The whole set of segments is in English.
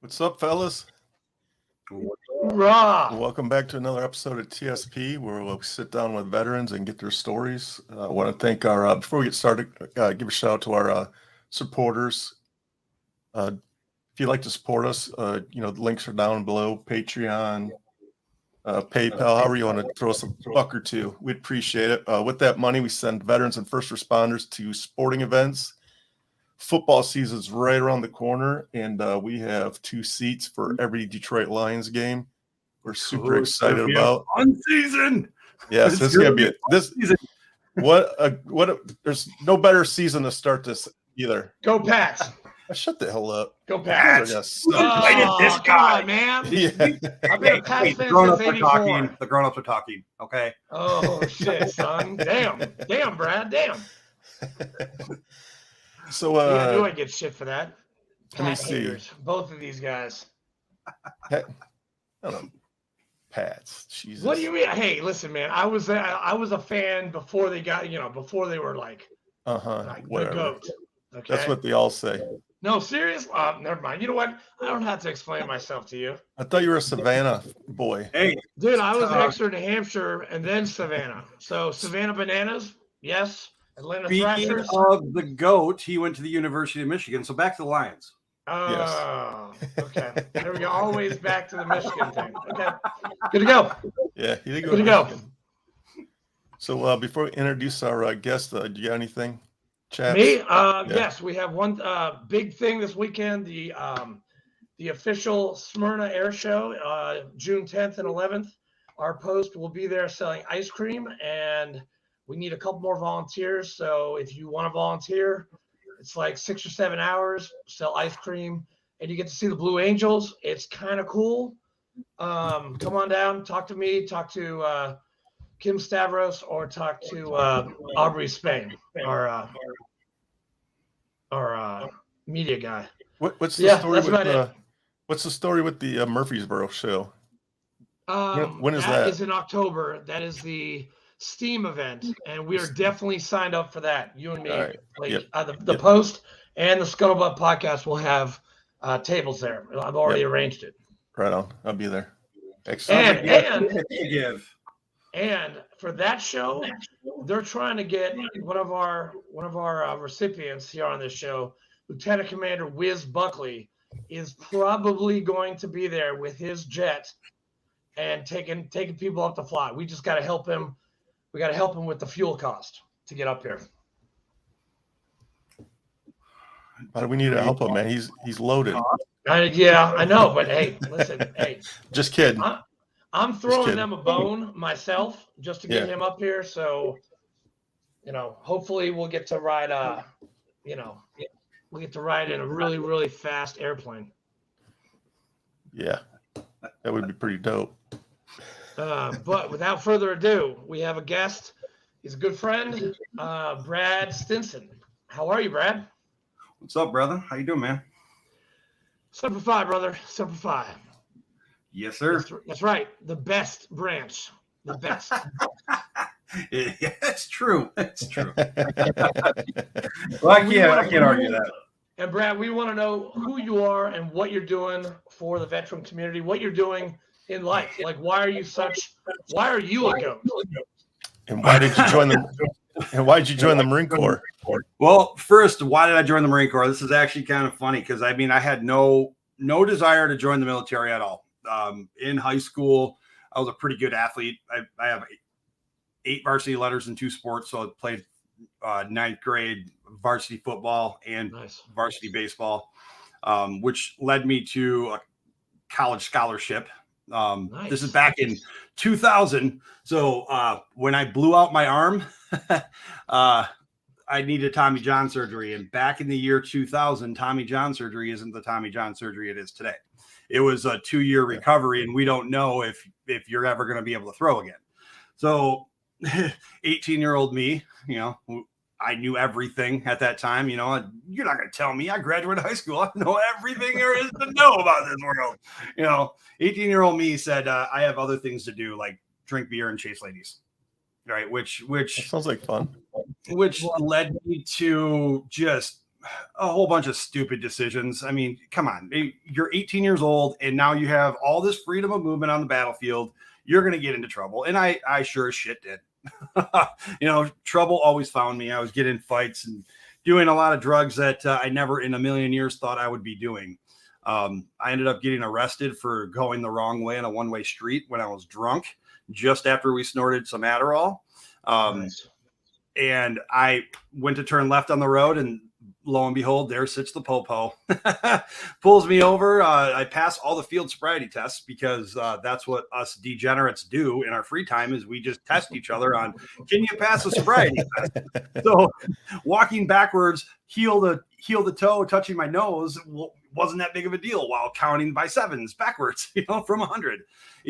What's up, fellas? Raw. Welcome back to another episode of TSP, where we'll sit down with veterans and get their stories. I want to thank our, before we get started, give a shout out to our supporters. If you'd like to support us, the links are down below. Patreon, PayPal, however you want to throw us a buck or two. We'd appreciate it. With that money, we send veterans and first responders to sporting events. Football season's right around the corner, and we have 2 seats for every Detroit Lions game. We're super excited about on season. Yes, this is gonna be this season. There's no better season to start this either. Go Pats. Shut the hell up. Go Pats. This guy, man. Yeah. I've been a Pats fan grown-ups since are 84. talking. The grown-ups are talking. Okay. Oh shit, son. Damn, Brad. Damn. So I knew I'd get shit for that. Let me Pat see. haters, both of these guys. I don't know. Pats. Jesus. What do you mean? Hey, listen, man. I was a fan before they got, before they were like the GOAT. Okay. That's what they all say. No, serious? Never mind. You know what? I don't have to explain myself to you. I thought you were a Savannah boy. Hey, Dude, I was Exeter, New Hampshire, and then Savannah. So Savannah Bananas, yes. Atlanta speaking Thrashers. of the GOAT, he went to the University of Michigan. So back to the Lions. Oh, okay. There we go. Always back to the Michigan thing. Okay. Good to go. Yeah, he did go Good to go. So before we introduce our guest, do you got anything, chaps? Me? Yes, we have one big thing this weekend. The official Smyrna Air Show, June 10th and 11th. Our post will be there selling ice cream, and we need a couple more volunteers. So if you want to volunteer, it's like 6 or 7 hours, sell ice cream, and you get to see the Blue Angels. It's kind of cool. Come on down, talk to me, talk to Kim Stavros, or talk to Aubrey Spain, our media guy. What's the story that's with about it. What's the story with the Murfreesboro show? When is that? That is in October. That is the STEAM event, and we are definitely signed up for that. You and me. All right. The post and the Scuttlebutt podcast will have tables there. I've already arranged it. Right on. I'll be there. Excellent. And for that show, they're trying to get one of our recipients here on this show, Lieutenant Commander Wiz Buckley, is probably going to be there with his jet and taking people up to fly. We just got to help him. We got to help him with the fuel cost to get up here. Why do we need to help him, man? He's loaded. Yeah, I know, but hey, listen, hey. Just kidding. I'm throwing them a bone myself just to get him up here. So, hopefully we'll get to ride we'll get to ride in a really, really fast airplane. Yeah, that would be pretty dope. But without further ado, we have a guest. He's a good friend, Brad Stinson. How are you, Brad? What's up, brother? How you doing, man? Semper Fi, brother. Semper Fi. Yes, sir. That's right. The best branch. The best. Yeah, it's true. It's true. Well, I can't argue that. And Brad, we want to know who you are and what you're doing for the veteran community, what you're doing in life. Like, why are you a GOAT? And why did you join the Marine Corps? Well, first, why did I join the Marine Corps? This is actually kind of funny because I had no desire to join the military at all. In high school, I was a pretty good athlete. I have 8 varsity letters in 2 sports. So I played 9th grade varsity football and varsity baseball, which led me to a college scholarship. This is back in 2000. So when I blew out my arm, I needed Tommy John surgery. And back in the year 2000, Tommy John surgery isn't the Tommy John surgery it is today. It was a 2-year recovery, and we don't know if you're ever going to be able to throw again. So 18-year-old me, I knew everything at that time. You're not going to tell me. I graduated high school. I know everything there is to know about this world. 18-year-old me said, I have other things to do, like drink beer and chase ladies. Right. Which that sounds like fun. Which led me to just a whole bunch of stupid decisions. I mean, come on, you're 18 years old and now you have all this freedom of movement on the battlefield. You're going to get into trouble. And I sure as shit did. Trouble always found me. I was getting in fights and doing a lot of drugs that I never in a million years thought I would be doing. I ended up getting arrested for going the wrong way on a one-way street when I was drunk, just after we snorted some Adderall. Nice. And I went to turn left on the road, and lo and behold, there sits the popo. Pulls me over. I pass all the field sobriety tests because that's what us degenerates do in our free time is we just test each other on, can you pass a sobriety test? So walking backwards, heel to toe, touching my nose wasn't that big of a deal while counting by sevens backwards, from 100.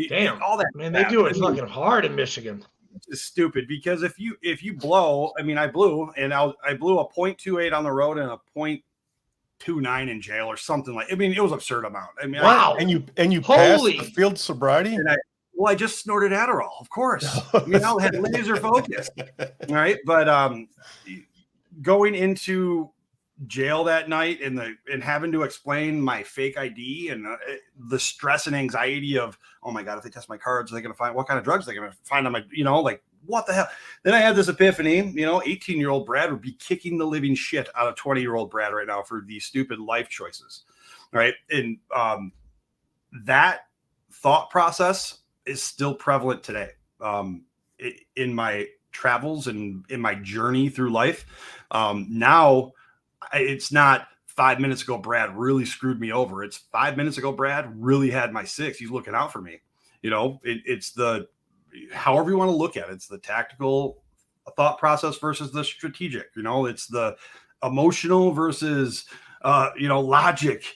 Damn. All that. Man, they do it fucking hard in Michigan. It's stupid because if you blow, I mean, I blew a 0.28 on the road and a 0.29 in jail or something like. I mean, it was an absurd amount. I mean, wow. And you passed the field sobriety. And I just snorted Adderall, of course. I had laser focus, right? But going into jail that night and having to explain my fake ID and the stress and anxiety of, oh my God, if they test my cards, are they going to find what kind of drugs they're going to find on my, like what the hell? Then I had this epiphany, 18-year-old Brad would be kicking the living shit out of 20-year-old Brad right now for these stupid life choices. Right. And that thought process is still prevalent today. In my travels and in my journey through life. Now, it's not 5 minutes ago, Brad really screwed me over. It's 5 minutes ago, Brad really had my six. He's looking out for me. It's the, however you want to look at it. It's the tactical thought process versus the strategic, it's the emotional versus, logic,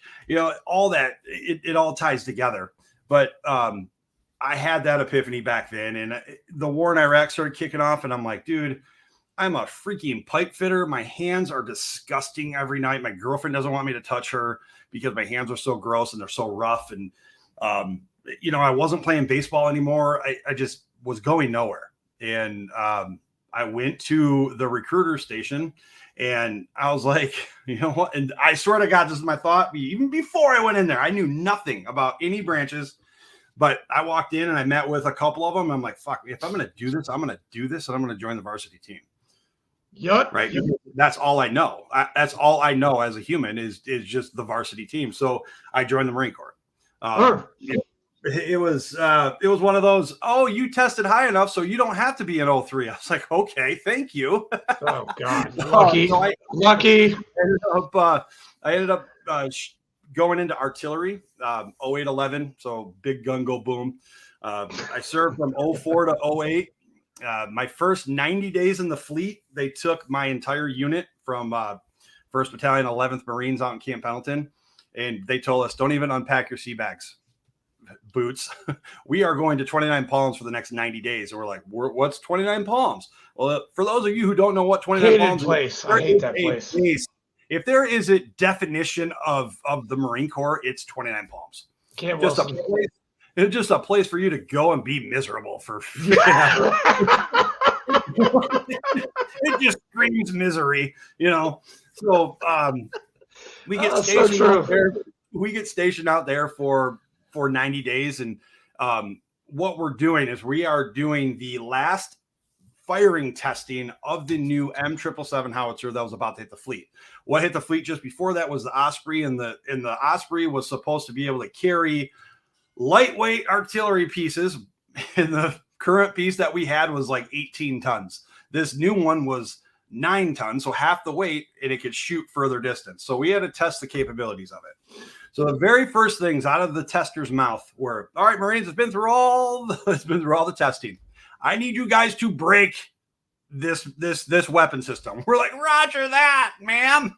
all that, it all ties together. But I had that epiphany back then, and the war in Iraq started kicking off, and I'm like, dude, I'm a freaking pipe fitter. My hands are disgusting every night. My girlfriend doesn't want me to touch her because my hands are so gross and they're so rough. And, I wasn't playing baseball anymore. I just was going nowhere. And I went to the recruiter station and I was like, you know what? And I swear to God, this is my thought. Even before I went in there, I knew nothing about any branches. But I walked in and I met with a couple of them. I'm like, fuck, if I'm going to do this, I'm going to do this and I'm going to join the varsity team. Yep. Right. That's all I know. That's all I know as a human is just the varsity team. So I joined the Marine Corps. It was one of those, oh, you tested high enough, so you don't have to be an 03. I was like, okay, thank you. Oh God. Lucky. Lucky. I ended up going into artillery, 08-11. So big gun go boom. I served from 04 to 08. My first 90 days in the fleet, they took my entire unit from 1st Battalion, 11th Marines out in Camp Pendleton, and they told us, don't even unpack your sea bags, boots. We are going to 29 Palms for the next 90 days. And we're like, what's 29 Palms? Well, for those of you who don't know what 29 Palms is, I hate that place. If there is a definition of the Marine Corps, it's 29 Palms. It's just a place for you to go and be miserable for. It just screams misery, So we get stationed out there. We get stationed out there for 90 days, and what we're doing is we are doing the last firing testing of the new M777 howitzer that was about to hit the fleet. What hit the fleet just before that was the Osprey, and the Osprey was supposed to be able to carry lightweight artillery pieces, and the current piece that we had was like 18 tons. This new one was 9 tons, so half the weight, and it could shoot further distance. So we had to test the capabilities of it. So the very first things out of the tester's mouth were, all right, Marines, it's been through all the testing. I need you guys to break this weapon system. We're like, roger that, ma'am.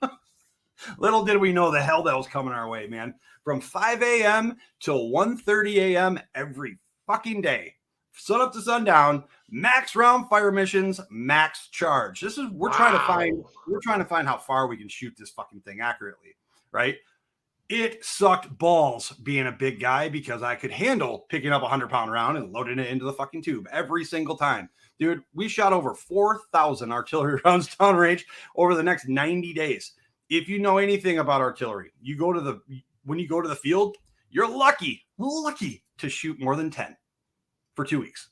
Little did we know the hell that was coming our way, man. From 5 a.m. till 1:30 a.m. every fucking day, sun up to sundown, max round fire missions, max charge. We're trying to find how far we can shoot this fucking thing accurately, right? It sucked balls being a big guy because I could handle picking up a 100-pound round and loading it into the fucking tube every single time. Dude, we shot over 4,000 artillery rounds downrange over the next 90 days. if you know anything about artillery, when you go to the field, you're lucky to shoot more than 10 for 2 weeks.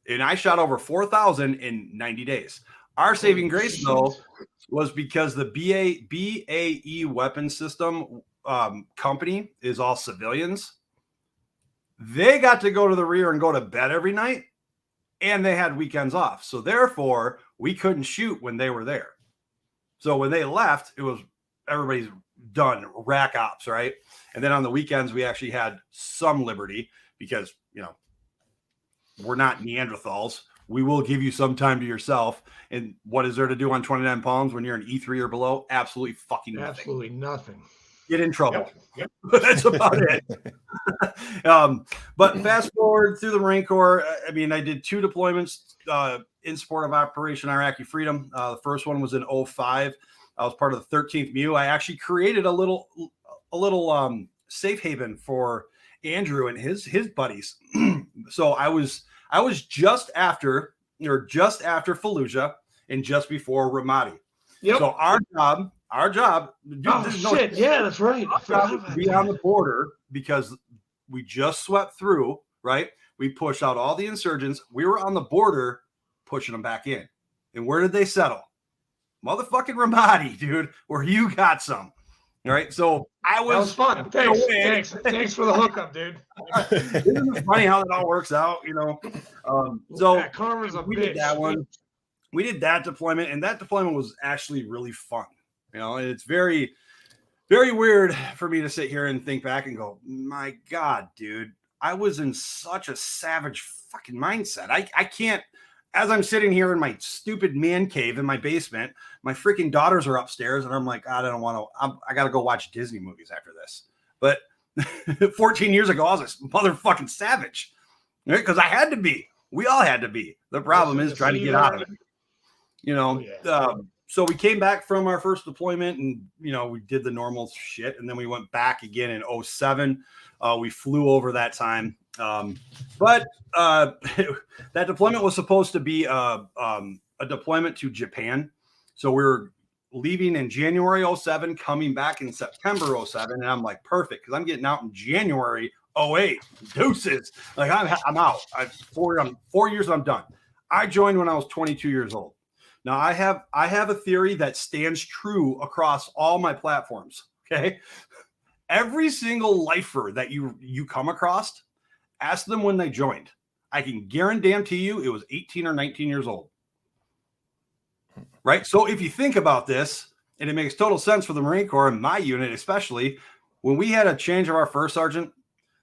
And I shot over 4,000 in 90 days. Our saving grace, though, was because the BAE weapon system company is all civilians. They got to go to the rear and go to bed every night, and they had weekends off. So therefore, we couldn't shoot when they were there. So when they left, it was everybody's done, rack ops, right? And then on the weekends, we actually had some liberty because, we're not Neanderthals. We will give you some time to yourself. And what is there to do on 29 Palms when you're an E3 or below? Absolutely fucking nothing. Absolutely nothing. Get in trouble. Yep. That's about it. But fast forward through the Marine Corps. I mean, I did 2 deployments in support of Operation Iraqi Freedom. The first one was in 2005. I was part of the 13th M.E.U. I actually created a little safe haven for Andrew and his buddies. So I was just after Fallujah and just before Ramadi. Yep. So our job. Yeah, that's right. Our job was to be on the border because we just swept through. Right, we pushed out all the insurgents. We were on the border, pushing them back in. And where did they settle? Motherfucking Ramadi, dude, where you got some. All right, so that was fun. Thanks for the hookup, dude. Isn't it funny how it all works out? So Karma's a we bitch. did that one. We did that deployment, and that deployment was actually really fun. And it's very, very weird for me to sit here and think back and go, my God, dude, I was in such a savage fucking mindset. I can't. As I'm sitting here in my stupid man cave in my basement, my freaking daughters are upstairs, and I'm like, I don't want to. I got to go watch Disney movies after this. But 14 years ago, I was a motherfucking savage, right? Because I had to be. We all had to be. The problem is trying to get out of it. So we came back from our first deployment, and we did the normal shit, and then we went back again in 2007. We flew over that time. But that deployment was supposed to be a deployment to Japan. So we were leaving in January 2007, coming back in September 2007. And I'm like, perfect, because I'm getting out in January 2008. Deuces. Like I'm out. 4 years, I'm done. I joined when I was 22 years old. Now I have a theory that stands true across all my platforms. Okay. Every single lifer that you come across, ask them when they joined. I can guarantee you it was 18 or 19 years old. Right? So if you think about this, and it makes total sense for the Marine Corps, and my unit especially, when we had a change of our first sergeant,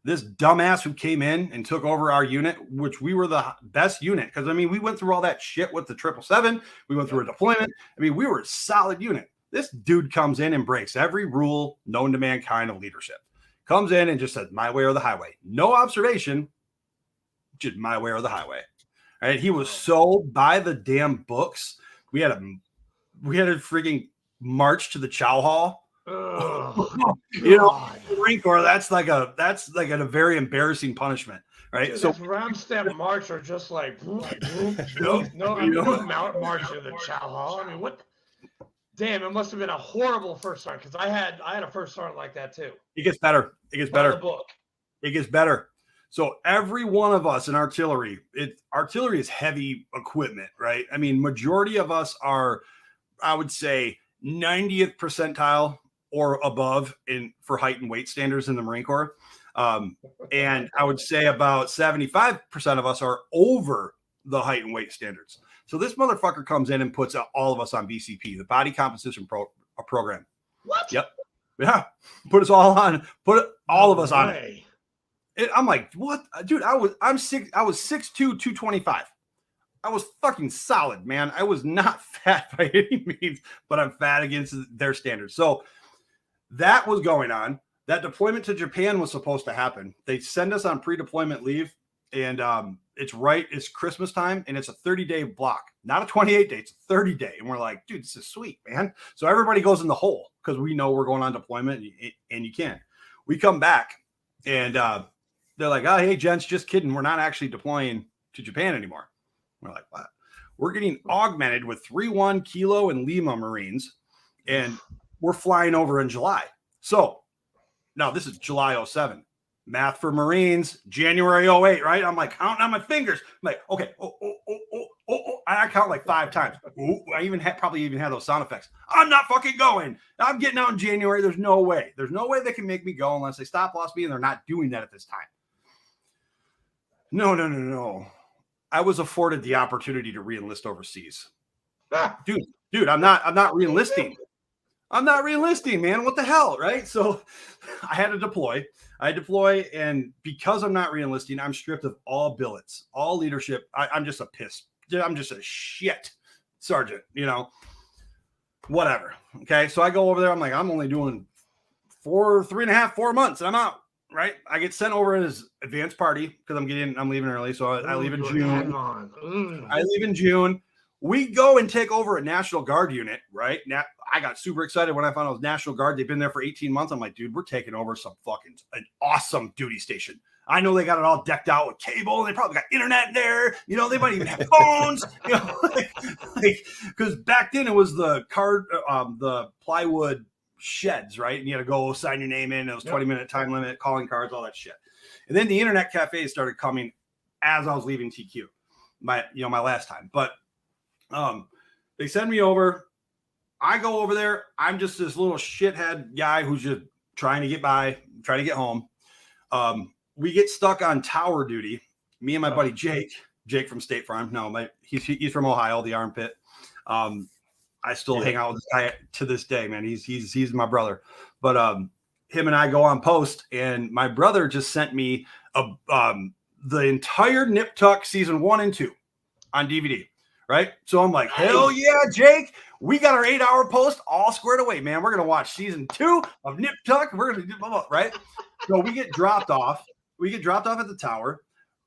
this dumbass who came in and took over our unit, which we were the best unit, because, we went through all that shit with the 777. We went through a deployment. We were a solid unit. This dude comes in and breaks every rule known to mankind of leadership. Comes in and just says, my way or the highway. No observation, just my way or the highway. All right? He was so by the damn books. We had a freaking march to the chow hall. Marine Corps, that's like a very embarrassing punishment, right? Dude, so round step march are just like march to the chow hall. What? Damn, it must have been a horrible first start, because I had a first start like that too. It gets better. It gets better. The book. It gets better. So every one of us in artillery, artillery is heavy equipment, right? Majority of us are, I would say, 90th percentile or above for height and weight standards in the Marine Corps. And I would say about 75% of us are over the height and weight standards. So this motherfucker comes in and puts all of us on BCP, the Body Composition Program. What? Yep. Yeah. Put us all on. Put all of us on it. I'm like, what, dude? I was 6'2", 225. I was fucking solid, man. I was not fat by any means, but I'm fat against their standards. So that was going on. That deployment to Japan was supposed to happen. They send us on pre-deployment leave, and it's Christmas time, and it's a 30-day block, not a 28-day. It's a 30-day, and we're like, dude, this is sweet, man. So everybody goes in the hole because we know we're going on deployment, and you can. We come back, and they're like, oh, hey, gents, just kidding. We're not actually deploying to Japan anymore. We're like, what? We're getting augmented with 3-1 Kilo and Lima Marines. And we're flying over in July. So now this is July 07. Math for Marines, January 08, right? I'm like counting on my fingers. I'm like, okay, I count like 5 times. I probably even had those sound effects. I'm not fucking going. I'm getting out in January. There's no way. There's no way they can make me go unless they stop loss me, and they're not doing that at this time. No. I was afforded the opportunity to re-enlist overseas. Dude, I'm not re-enlisting. I'm not re-enlisting, man. What the hell, right? So I had to deploy. And because I'm not re-enlisting, I'm stripped of all billets, all leadership. I'm just a piss. I'm just a shit sergeant, whatever. Okay. So I go over there. I'm like, I'm only doing 3.5, 4 months, and I'm out. Right. I get sent over as advanced party because I'm leaving early. So I leave in June. I leave in June. We go and take over a National Guard unit, right? Now, I got super excited when I found out it was National Guard. They've been there for 18 months. I'm like, dude, we're taking over an awesome duty station. I know they got it all decked out with cable, and they probably got internet there. They might even have phones. Because back then it was the plywood sheds, right? And you had to go sign your name in. It was 20-minute time limit, calling cards, all that shit. And then the internet cafes started coming as I was leaving TQ, my last time. But they send me over. I go over there. I'm just this little shithead guy who's just trying to get by, trying to get home. We get stuck on tower duty. Me and my buddy Jake from State Farm. No, he's from Ohio, the armpit. I still hang out with this guy to this day, man. He's my brother. But him and I go on post, and my brother just sent me the entire Nip Tuck season 1 and 2 on DVD. Right. So I'm like, hell yeah, Jake. We got our 8-hour post all squared away, man. We're going to watch season 2 of Nip Tuck. We're going to do blah, blah, right. So we get dropped off. We get dropped off at the tower.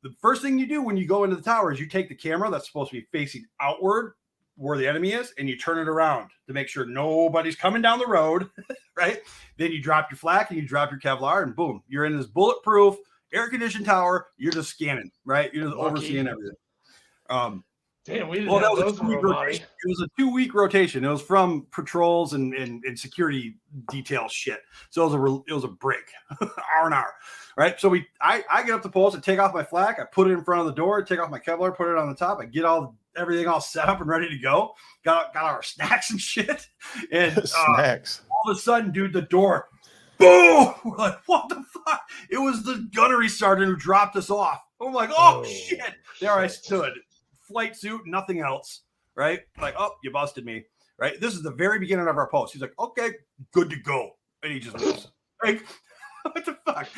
The first thing you do when you go into the tower is you take the camera that's supposed to be facing outward where the enemy is, and you turn it around to make sure nobody's coming down the road. Right. Then you drop your flak and you drop your Kevlar, and boom, you're in this bulletproof air-conditioned tower. You're just scanning, right? You're just overseeing everything. Damn, we didn't have those in our body. It was a 2-week rotation. It was from patrols and security detail shit. So it was a break, R&R, right? So I get up the post and take off my flak. I put it in front of the door, take off my Kevlar, put it on the top. I get everything all set up and ready to go. Got our snacks and shit. And snacks. All of a sudden, dude, the door, boom! We're like, what the fuck? It was the gunnery sergeant who dropped us off. I'm like, oh shit! There I stood. Flight suit, nothing else, right? Like, oh, you busted me, right? This is the very beginning of our post. He's like, okay, good to go. And he just leaves. Like, what the fuck?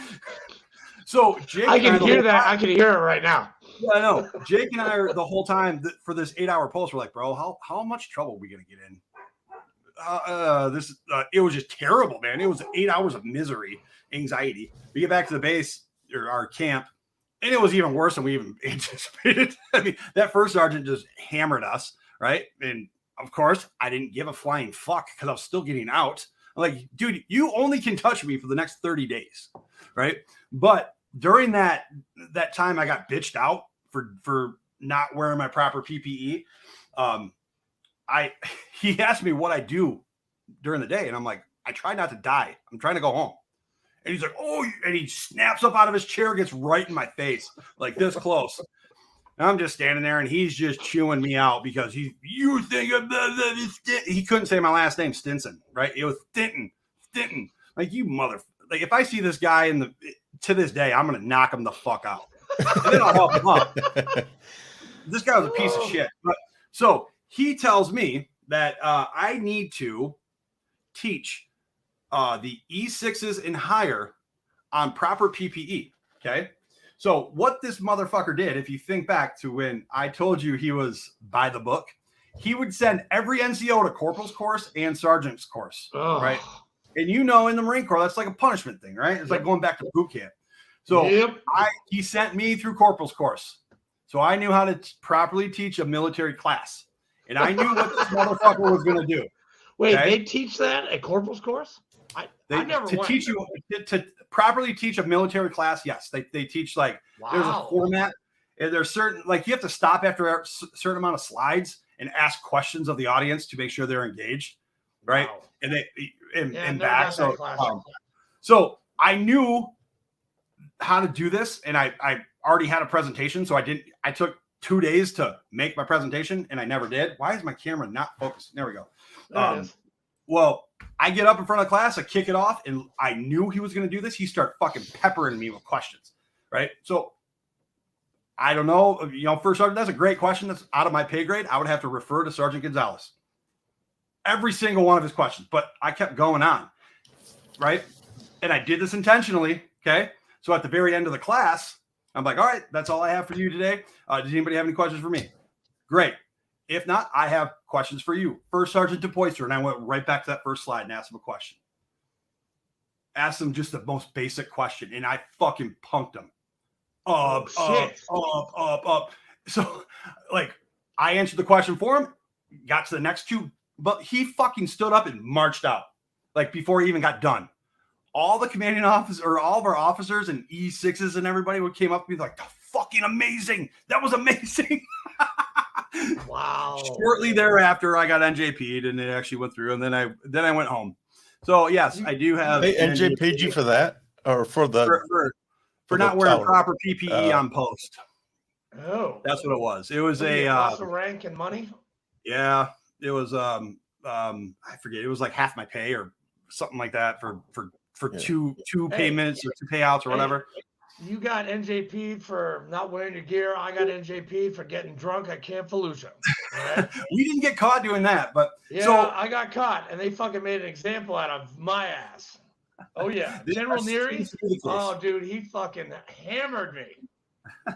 So Jake, I can hear that. I can hear it right now. Yeah, I know. Jake and I are the whole time for this 8-hour post. We're like, bro, how much trouble are we gonna get in? It was just terrible, man. It was 8 hours of misery, anxiety. We get back to the base or our camp. And it was even worse than we even anticipated. I mean, that first sergeant just hammered us, right? And of course, I didn't give a flying fuck because I was still getting out. I'm like, dude, you only can touch me for the next 30 days, right? But during that time, I got bitched out for not wearing my proper PPE. He asked me what I do during the day, and I'm like, I try not to die. I'm trying to go home. And he's like, oh, and he snaps up out of his chair, gets right in my face, like this close. And I'm just standing there, and he's just chewing me out because he couldn't say my last name, Stinson, right? It was Stinton. Like, you mother, like, if I see this guy to this day, I'm going to knock him the fuck out. And then I'll help him up. This guy was a piece of shit. But so he tells me that I need to teach the E6s and higher on proper PPE. Okay. So what this motherfucker did, if you think back to when I told you he was by the book, he would send every NCO to corporal's course and sergeant's course. Right. And in the Marine Corps, that's like a punishment thing, right? It's like going back to boot camp. So he sent me through corporal's course. So I knew how to properly teach a military class. And I knew what this motherfucker was going to do. Wait, they teach that at corporal's course? I never went. Teach you to properly teach a military class. Yes, they teach there's a format, and there's certain you have to stop after a certain amount of slides and ask questions of the audience to make sure they're engaged. right? Wow. And they and Yeah, never back. got So that class. so I knew how to do this, and I already had a presentation, so I took 2 days to make my presentation, and I never did. Why is my camera not focused? There we go. There it is. Well, I get up in front of class, I kick it off, and I knew he was going to do this. He started fucking peppering me with questions, right? So I don't know, First Sergeant, that's a great question. That's out of my pay grade. I would have to refer to Sergeant Gonzalez. Every single one of his questions, but I kept going on, right? And I did this intentionally, okay? So at the very end of the class, I'm like, all right, that's all I have for you today. Does anybody have any questions for me? Great. If not, I have questions for you. First Sergeant DePoyster, and I went right back to that first slide and asked him a question. Asked him just the most basic question, and I fucking punked him. Up. So, like, I answered the question for him, got to the next two, but he fucking stood up and marched out, like, before he even got done. All the commanding officers, or all of our officers and E6s and everybody would came up to me like, fucking amazing. That was amazing. Wow. Shortly thereafter, I got NJP'd, and it actually went through, and then I went home. So yes, I do have. They NJP'd you for that, or for the for not wearing proper PPE on post. Oh, that's what it was. It was a loss of rank and money. Yeah, it was. I forget. It was like half my pay or something like that for two payments or 2 payouts or whatever. You got NJP for not wearing your gear. I got NJP for getting drunk at Camp Fallujah. Right? We didn't get caught doing that, but yeah, I got caught, and they fucking made an example out of my ass. Oh yeah, General Neary. Oh dude, he fucking hammered me.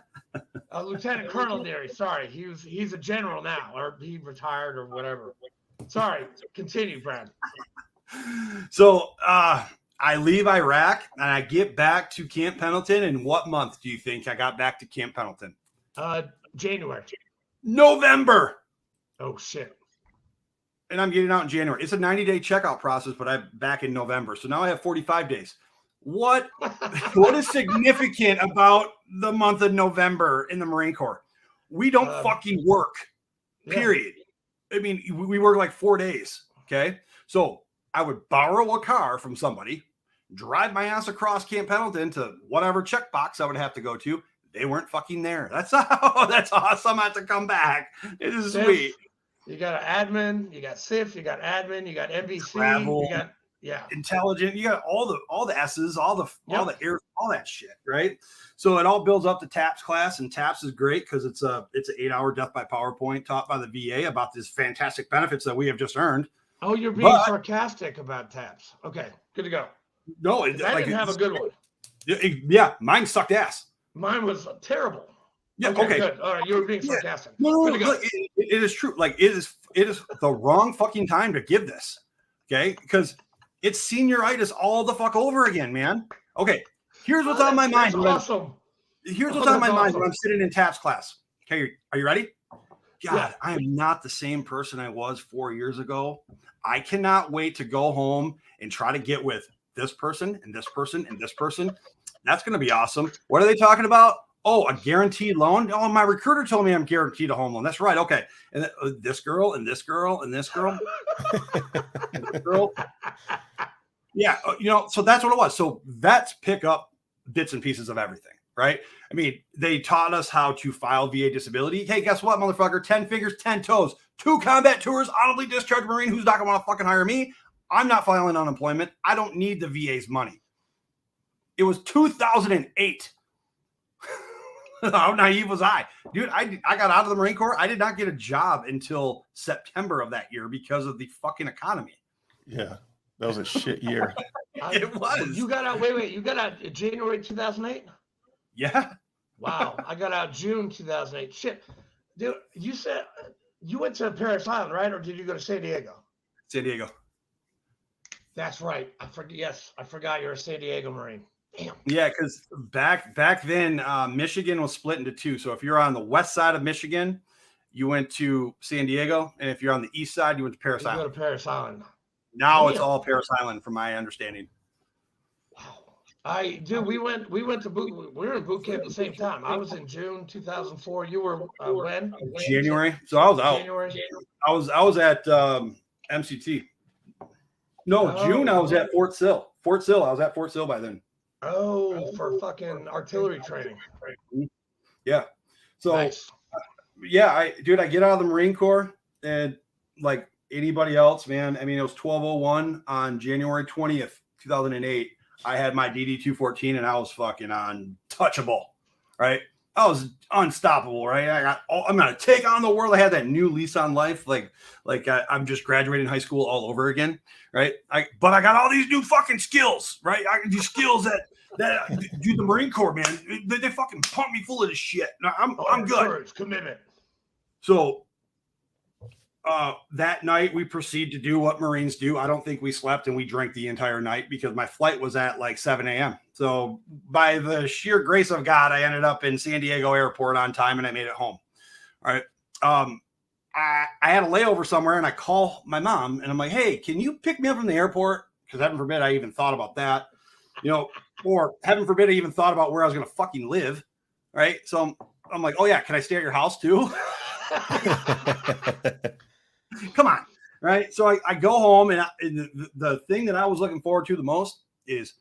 Lieutenant Colonel Neary. Sorry, he's a general now, or he retired or whatever. Sorry, continue, Brad. So I leave Iraq and I get back to Camp Pendleton. In what month do you think I got back to Camp Pendleton? January. November. Oh shit. And I'm getting out in January. It's a 90-day checkout process, but I'm back in November. So now I have 45 days. What is significant about the month of November in the Marine Corps? We don't fucking work, period. Yeah. I mean, we work like 4 days, okay? So I would borrow a car from somebody, drive my ass across Camp Pendleton to whatever checkbox I would have to go to. They weren't fucking there. That's awesome. I have to come back. It is sweet. You got an admin, you got SIF, you got admin, you got NBC, travel, you got intelligent, you got all the S's, all the air, all that shit, right? So it all builds up to TAPS class, and TAPS is great because it's an 8-hour death by PowerPoint taught by the VA about these fantastic benefits that we have just earned. Oh, you're being sarcastic about TAPS. Okay, good to go. No, I didn't have a good one. Yeah, mine sucked ass. Mine was terrible. Yeah, okay. Good. All right, you were being sarcastic. No, look, it is true. Like, it is the wrong fucking time to give this, okay? Because it's senioritis all the fuck over again, man. Okay, here's what's on my mind. Awesome. Here's what's on my mind when I'm sitting in TAPS class. Okay, are you ready? God, I am not the same person I was 4 years ago. I cannot wait to go home and try to get with this person and this person and this person. That's going to be awesome. What are they talking about? Oh, a guaranteed loan. Oh, my recruiter told me I'm guaranteed a home loan. That's right. Okay. And this girl and this girl and this girl. And this girl. Yeah. So that's what it was. So vets pick up bits and pieces of everything, right? I mean, they taught us how to file VA disability. Hey, guess what, motherfucker? 10 fingers, 10 toes, 2 combat tours, honorably discharged Marine who's not going to want to fucking hire me. I'm not filing unemployment. I don't need the VA's money. It was 2008. How naive was I? Dude, I got out of the Marine Corps. I did not get a job until September of that year because of the fucking economy. Yeah, that was a shit year. It was. You got out, wait, you got out January 2008? Yeah. Wow, I got out June 2008. Shit. Dude, you said you went to Paris Island, right? Or did you go to San Diego? San Diego. That's right. I forgot you're a San Diego Marine. Damn. Yeah, because back then, Michigan was split into two. So if you're on the west side of Michigan, you went to San Diego, and if you're on the east side, you went to Paris Island. Go to Paris Island. Now it's all Paris Island, from my understanding. Wow. We went to we were in boot camp at the same time. I was in June 2004. You were when? January. So I was out. January. I was at MCT. No, Oh. June I was at Fort Sill. Fort Sill. I was at Fort Sill by then. Oh, for fucking artillery training. Yeah. So Nice. yeah, I get out of the Marine Corps, and like anybody else, man. I mean, it was 1201 on January 20th, 2008. I had my DD-214 and I was fucking untouchable, right? I was unstoppable, right? I'm gonna take on the world. I had that new lease on life, like I'm just graduating high school all over again, right? But I got all these new fucking skills, right? These skills that dude, the Marine Corps, man, they fucking pump me full of this shit. I'm good. Courage, commitment. So that night we proceed to do what Marines do. I don't think we slept, and we drank the entire night because my flight was at like 7 a.m. So by the sheer grace of God, I ended up in San Diego airport on time and I made it home. All right. I had a layover somewhere and I call my mom and I'm like, hey, can you pick me up from the airport? Because heaven forbid I even thought about that, or heaven forbid I even thought about where I was going to fucking live. Right. So I'm like, oh yeah, can I stay at your house too? Come on. Right. So I go home and the thing that I was looking forward to the most is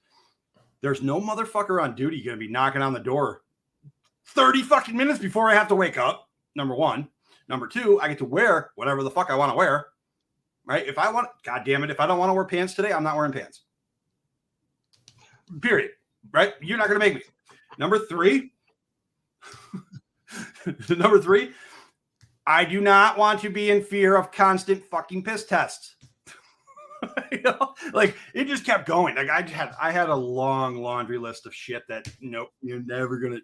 there's no motherfucker on duty going to be knocking on the door 30 fucking minutes before I have to wake up. Number one. Number two, I get to wear whatever the fuck I want to wear. Right. If I want, God damn it. If I don't want to wear pants today, I'm not wearing pants. Period. Right. You're not going to make me. Number three, I do not want to be in fear of constant fucking piss tests. Like it just kept going. Like I had a long laundry list of shit that nope, you're never gonna,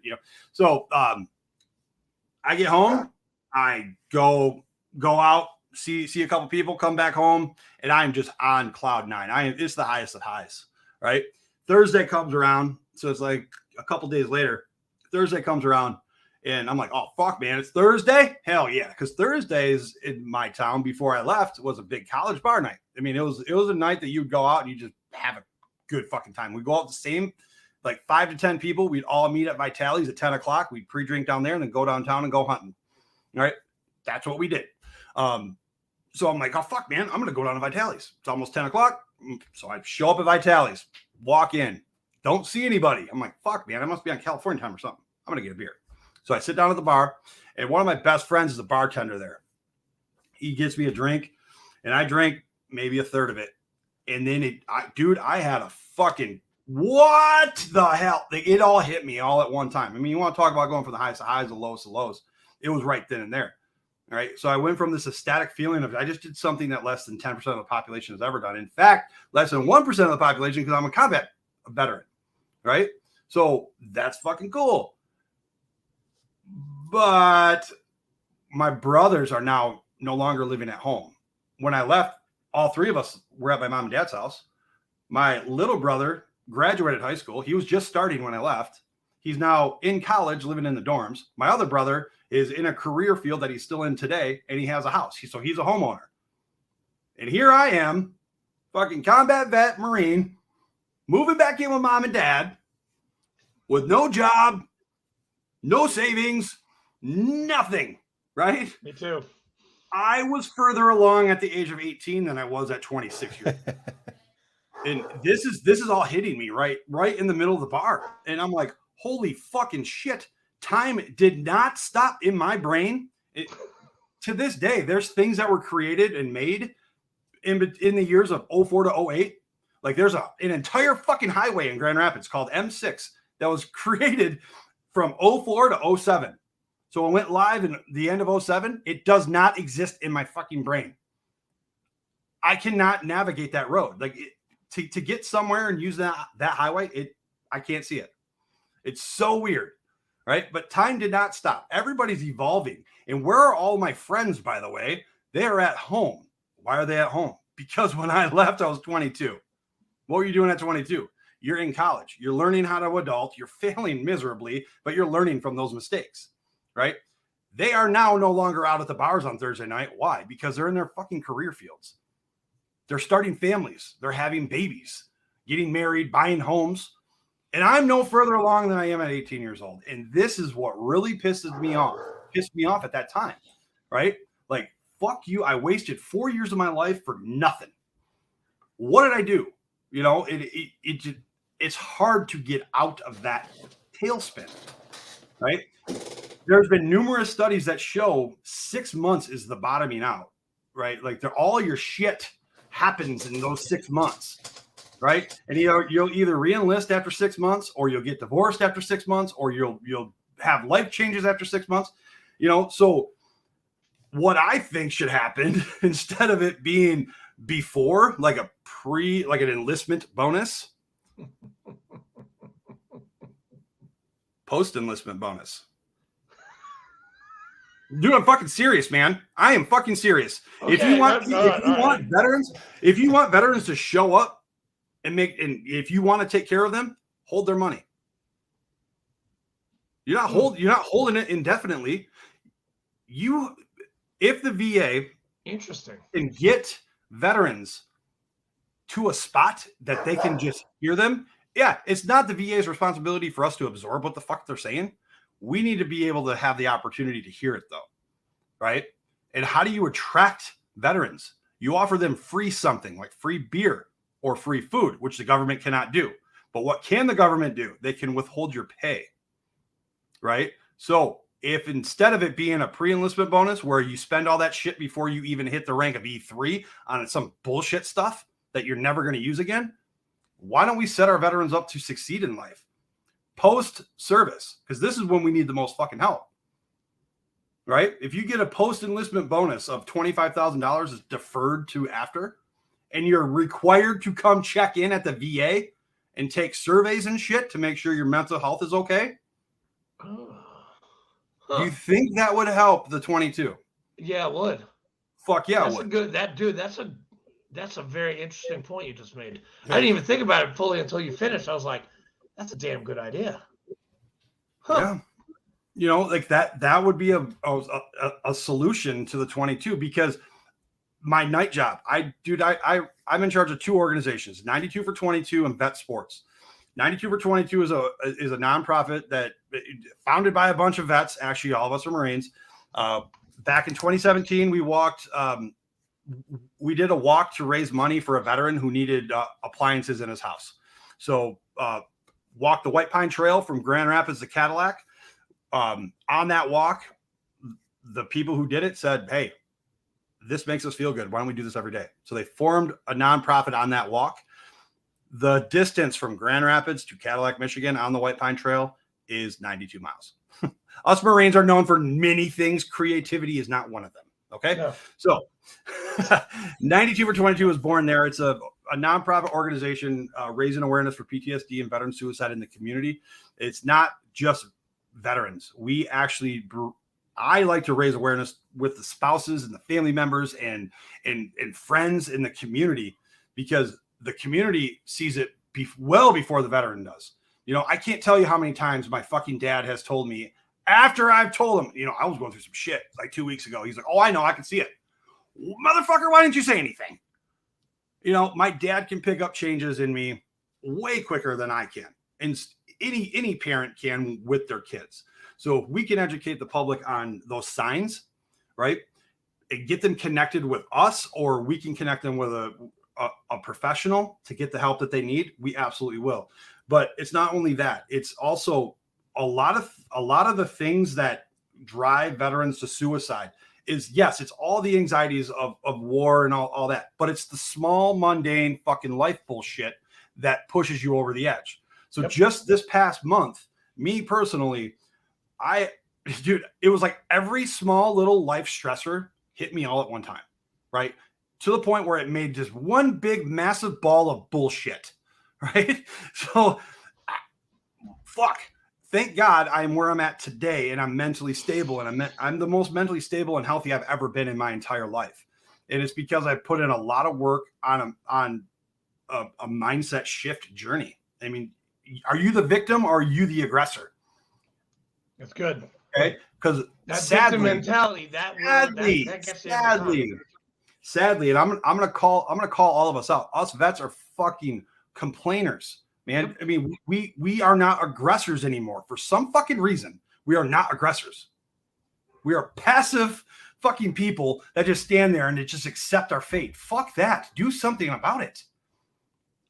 So I get home, I go out, see a couple people, come back home, and I'm just on cloud nine. It's the highest of highs, right? Thursday comes around, so it's like a couple days later. Thursday comes around. And I'm like, oh, fuck, man, it's Thursday? Hell yeah. Because Thursdays in my town before I left was a big college bar night. I mean, it was a night that you'd go out and you just have a good fucking time. We'd go out the same, like 5 to 10 people. We'd all meet at Vitali's at 10 o'clock. We'd pre-drink down there and then go downtown and go hunting. All right. That's what we did. So I'm like, oh, fuck, man, I'm going to go down to Vitali's. It's almost 10 o'clock. So I show up at Vitali's, walk in, don't see anybody. I'm like, fuck, man, I must be on California time or something. I'm going to get a beer. So I sit down at the bar, and one of my best friends is a bartender there. He gets me a drink, and I drink maybe a third of it. And then I had a fucking, what the hell? It all hit me all at one time. I mean, you want to talk about going from the highest to highs, the lowest to lows. It was right then and there. All right. So I went from this ecstatic feeling of I just did something that less than 10% of the population has ever done. In fact, less than 1% of the population because I'm a combat veteran. Right. So that's fucking cool. But my brothers are now no longer living at home. When I left, all three of us were at my mom and dad's house. My little brother graduated high school. He was just starting when I left. He's now in college, living in the dorms. My other brother is in a career field that he's still in today, and he has a house. So he's a homeowner. And here I am, fucking combat vet Marine, moving back in with mom and dad with no job, no savings, nothing, right? Me too. I was further along at the age of 18 than I was at 26 years old. And this is all hitting me right in the middle of the bar. And I'm like, holy fucking shit. Time did not stop in my brain. To this day, there's things that were created and made in the years of 04 to 08. Like there's an entire fucking highway in Grand Rapids called M6 that was created from 04 to 07. So it went live in the end of 07. It does not exist in my fucking brain. I cannot navigate that road. Like to get somewhere and use that highway, I can't see it. It's so weird, right? But time did not stop. Everybody's evolving. And where are all my friends, by the way? They are at home. Why are they at home? Because when I left, I was 22. What were you doing at 22? You're in college. You're learning how to adult. You're failing miserably, but you're learning from those mistakes. Right? They are now no longer out at the bars on Thursday night. Why? Because they're in their fucking career fields. They're starting families. They're having babies, getting married, buying homes. And I'm no further along than I am at 18 years old. And this is what really pissed me off at that time. Right? Like, fuck you. I wasted 4 years of my life for nothing. what did I do? You know, it's hard to get out of that tailspin, right? There's been numerous studies that show 6 months is the bottoming out, right? Like all your shit happens in those 6 months, right? And you'll either re-enlist after 6 months, or you'll get divorced after 6 months, or you'll have life changes after 6 months. You know, so what I think should happen, instead of it being before, like an enlistment bonus, post-enlistment bonus. Dude, I'm fucking serious, man. I am fucking serious. Okay, if you want veterans to show up and if you want to take care of them, hold their money. You're not holding it indefinitely. If the VA can get veterans to a spot that they can just hear them, yeah, it's not the VA's responsibility for us to absorb what the fuck they're saying. We need to be able to have the opportunity to hear it, though, right? And how do you attract veterans? You offer them free something like free beer or free food, which the government cannot do. But what can the government do? They can withhold your pay, right? So if instead of it being a pre-enlistment bonus where you spend all that shit before you even hit the rank of E3 on some bullshit stuff that you're never going to use again, why don't we set our veterans up to succeed in life? Post-service, because this is when we need the most fucking help, right? If you get a post-enlistment bonus of $25,000 is deferred to after, and you're required to come check in at the VA and take surveys and shit to make sure your mental health is okay, do you think that would help the 22? Yeah, it would. Fuck yeah, that's it would. That's a very interesting point you just made. I didn't even think about it fully until you finished. I was like, that's a damn good idea. Yeah. You know, like that would be a solution to the 22, because my night job, I'm in charge of 2 organizations, 92 for 22 and Vet Sports. 92 for 22 is a nonprofit that founded by a bunch of vets. Actually, all of us are Marines. Back in 2017, we did a walk to raise money for a veteran who needed appliances in his house. So walked the White Pine Trail from Grand Rapids to Cadillac. On that walk, the people who did it said, hey, this makes us feel good. Why don't we do this every day? So they formed a nonprofit on that walk. The distance from Grand Rapids to Cadillac, Michigan on the White Pine Trail is 92 miles. Us Marines are known for many things. Creativity is not one of them. Okay. No. So 92 for 22 was born there. It's a nonprofit organization raising awareness for PTSD and veteran suicide in the community. It's not just veterans. I like to raise awareness with the spouses and the family members and friends in the community, because the community sees it well before the veteran does. You know, I can't tell you how many times my fucking dad has told me, after I've told him, you know, I was going through some shit like 2 weeks ago. He's like, oh, I know, I can see it. Motherfucker, why didn't you say anything? You know, my dad can pick up changes in me way quicker than I can. And any parent can with their kids. So if we can educate the public on those signs, right, and get them connected with us, or we can connect them with a professional to get the help that they need, we absolutely will. But it's not only that, it's also a lot of the things that drive veterans to suicide is, yes, it's all the anxieties of war and all that, but it's the small, mundane fucking life bullshit that pushes you over the edge. So just this past month, me personally, it was like every small little life stressor hit me all at one time, right? To the point where it made just one big, massive ball of bullshit, right? So, fuck. Thank God I'm where I'm at today, and I'm mentally stable, and I'm the most mentally stable and healthy I've ever been in my entire life. And it's because I put in a lot of work on a mindset shift journey. I mean, are you the victim or are you the aggressor? That's good. Okay, because victim mentality. Sadly, and I'm gonna call all of us out. Us vets are fucking complainers, man. I mean, we are not aggressors anymore. For some fucking reason, we are not aggressors. We are passive fucking people that just stand there and just accept our fate. Fuck that. Do something about it.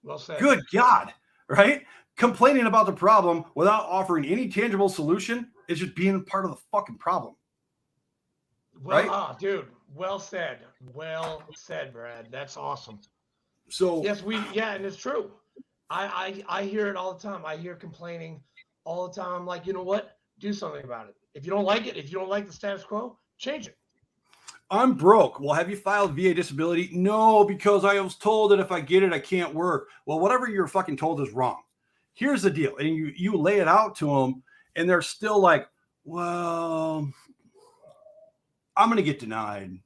Well said. Good God, right? Complaining about the problem without offering any tangible solution is just being part of the fucking problem. Well, right? dude, well said. Well said, Brad. That's awesome. So Yes, and it's true. I hear it all the time. I hear complaining all the time. I'm like, you know what? Do something about it. If you don't like it, if you don't like the status quo, change it. I'm broke. Well, have you filed VA disability? No, because I was told that if I get it, I can't work. Well, whatever you're fucking told is wrong. Here's the deal. And you lay it out to them, and they're still like, well, I'm going to get denied.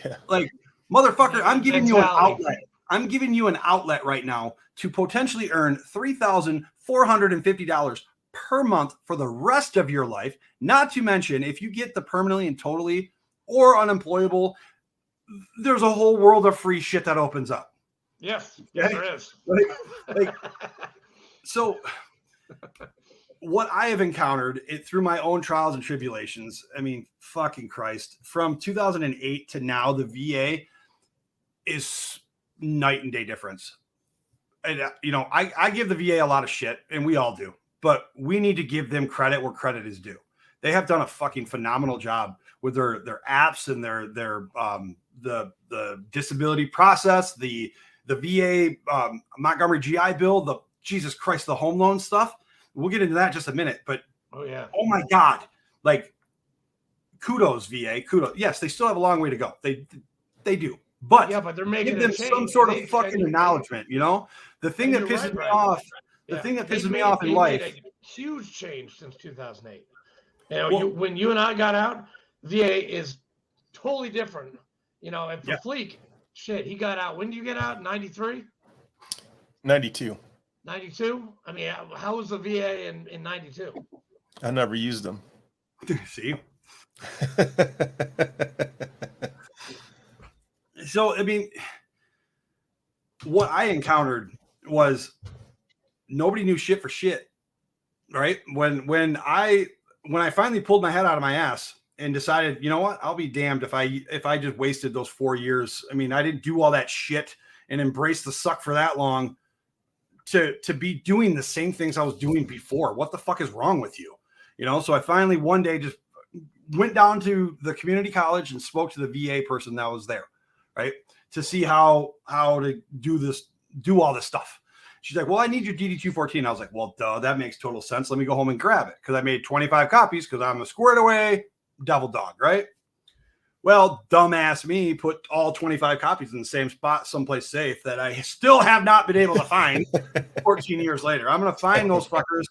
Yeah. Like, motherfucker, I'm giving you an Mentality. outlet. I'm giving you an outlet right now to potentially earn $3,450 per month for the rest of your life. Not to mention, if you get the permanently and totally or unemployable, there's a whole world of free shit that opens up. Yes, there is. Like, so what I have encountered through my own trials and tribulations, I mean, fucking Christ, from 2008 to now, the VA is night and day difference. And, I give the VA a lot of shit, and we all do, but we need to give them credit where credit is due. They have done a fucking phenomenal job with their apps and the disability process, the VA Montgomery GI Bill, the Jesus Christ, the home loan stuff. We'll get into that in just a minute, but oh my God, like kudos VA, kudos. Yes, they still have a long way to go. They do, but they're making give them some sort of fucking acknowledgement. The thing that pisses me off. The thing that pisses me off in life. Made a huge change since 2008. When you and I got out, VA is totally different. And for Fleek, shit, he got out. When did you get out? 93? 92. 92? I mean, how was the VA in 92? I never used them. See? So, I mean, what I encountered was nobody knew shit for shit, right? When I finally pulled my head out of my ass and decided, you know what, I'll be damned if I just wasted those 4 years. I mean, I didn't do all that shit and embrace the suck for that long to be doing the same things I was doing before. What the fuck is wrong with you? So I finally one day just went down to the community college and spoke to the VA person that was there, right? To see how to do all this stuff. She's like, well, I need your DD-214. I was like, well, duh, that makes total sense. Let me go home and grab it. Because I made 25 copies because I'm a squared away devil dog, right? Well, dumbass me put all 25 copies in the same spot, someplace safe that I still have not been able to find 14 years later. I'm going to find those fuckers.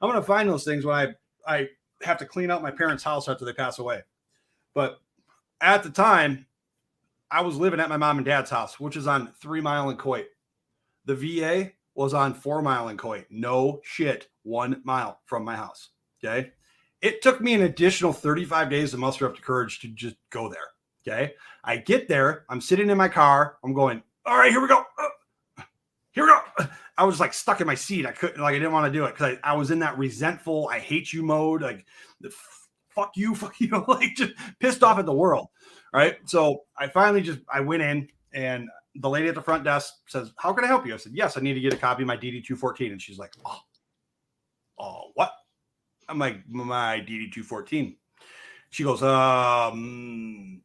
I'm going to find those things when I have to clean out my parents' house after they pass away. But at the time, I was living at my mom and dad's house, which is on 3 Mile and Coit. The VA was on 4 Mile and Coit. No shit, 1 mile from my house. Okay. It took me an additional 35 days to muster up the courage to just go there. Okay. I get there. I'm sitting in my car. I'm going, all right, here we go. Here we go. I was like stuck in my seat. I I didn't want to do it because I was in that resentful, I hate you mode. Like, fuck you, like just pissed off at the world. Right. So I finally I went in, and the lady at the front desk says, how can I help you? I said, yes, I need to get a copy of my DD-214. And she's like, oh, what? I'm like, my DD-214. She goes, and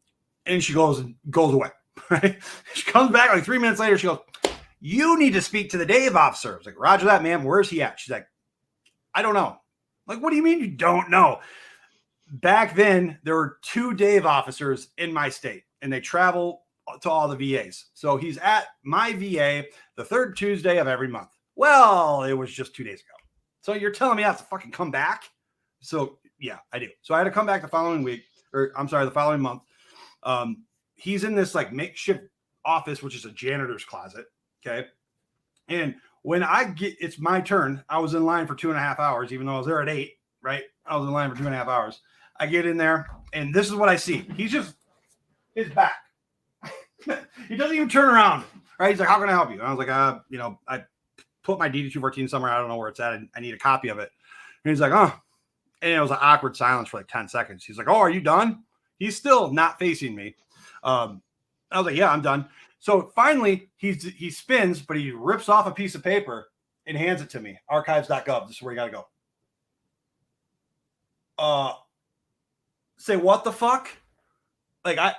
she goes away. Right? She comes back like 3 minutes later. She goes, you need to speak to the Dave officer. I was like, roger that, ma'am. Where's he at? She's like, I don't know. I'm like, what do you mean you don't know? Back then, there were 2 Dave officers in my state, and they travel to all the VAs. So he's at my VA the 3rd Tuesday of every month. Well, it was just 2 days ago. So you're telling me I have to fucking come back? So yeah, I do. So I had to come back the following month. He's in this like makeshift office, which is a janitor's closet. Okay. And when it's my turn, I was in line for 2.5 hours, even though I was there at 8, right? I was in line for 2.5 hours. I get in there, and this is what I see. He's just his back. He doesn't even turn around. Right? He's like, how can I help you? And I was like, I put my DD-214 somewhere. I don't know where it's at. I need a copy of it. And he's like, oh. And it was an awkward silence for like 10 seconds. He's like, oh, are you done? He's still not facing me. I was like, yeah, I'm done. So finally, he spins, but he rips off a piece of paper and hands it to me. Archives.gov. This is where you got to go. Say what the fuck? Like I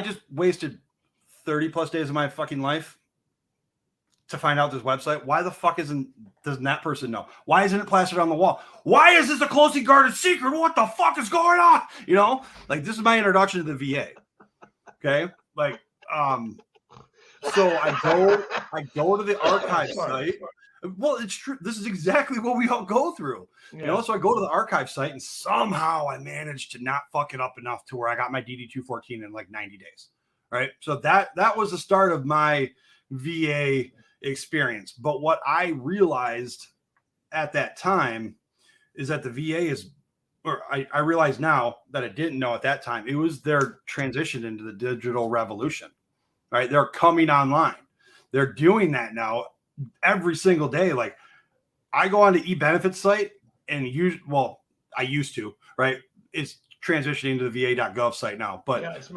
just wasted 30 plus days of my fucking life to find out this website. Why the fuck doesn't that person know? Why isn't it plastered on the wall? Why is this a closely guarded secret? What the fuck is going on? You know, like this is my introduction to the VA. Okay. Like, so I go to the archive site. Well, it's true. This is exactly what we all go through. Yeah. You know, so I go to the archive site and somehow I managed to not fuck it up enough to where I got my DD-214 in like 90 days. Right. So that was the start of my VA experience. But what I realized at that time is that the VA is, or I realize now that I didn't know at that time, it was their transition into the digital revolution. Right. They're coming online. They're doing that now every single day. Like I go on to e-benefits site and I used to, right. It's transitioning to the va.gov site now, but yeah, it's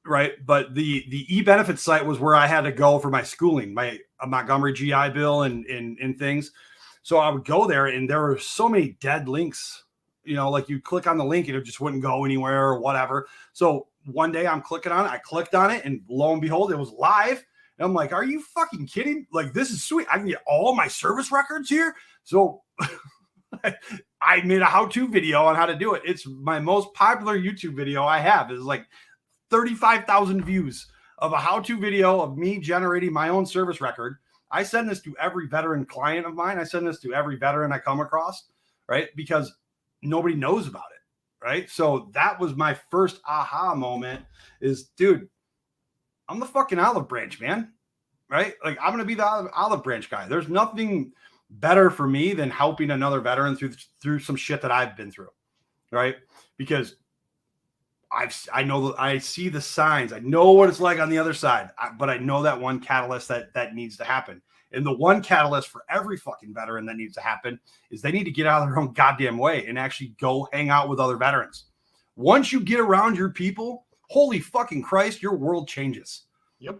right. But the e-benefits site was where I had to go for my schooling, my Montgomery GI Bill and things. So I would go there and there were so many dead links, you know, like you click on the link and it just wouldn't go anywhere or whatever. So one day I'm clicking on it. I clicked on it and lo and behold, it was live. And I'm like, are you fucking kidding? Like, this is sweet. I can get all my service records here. So I made a how-to video on how to do it. It's my most popular YouTube video I have. It's like 35,000 views of a how-to video of me generating my own service record. I send this to every veteran client of mine. I send this to every veteran I come across, right? Because nobody knows about it. Right. So that was my first aha moment is, dude, I'm the fucking olive branch, man. Right. Like I'm going to be the olive branch guy. There's nothing better for me than helping another veteran through some shit that I've been through. Right. Because I see the signs. I know what it's like on the other side, but I know that one catalyst that needs to happen. And the one catalyst for every fucking veteran that needs to happen is they need to get out of their own goddamn way and actually go hang out with other veterans. Once you get around your people, holy fucking Christ, your world changes. Yep.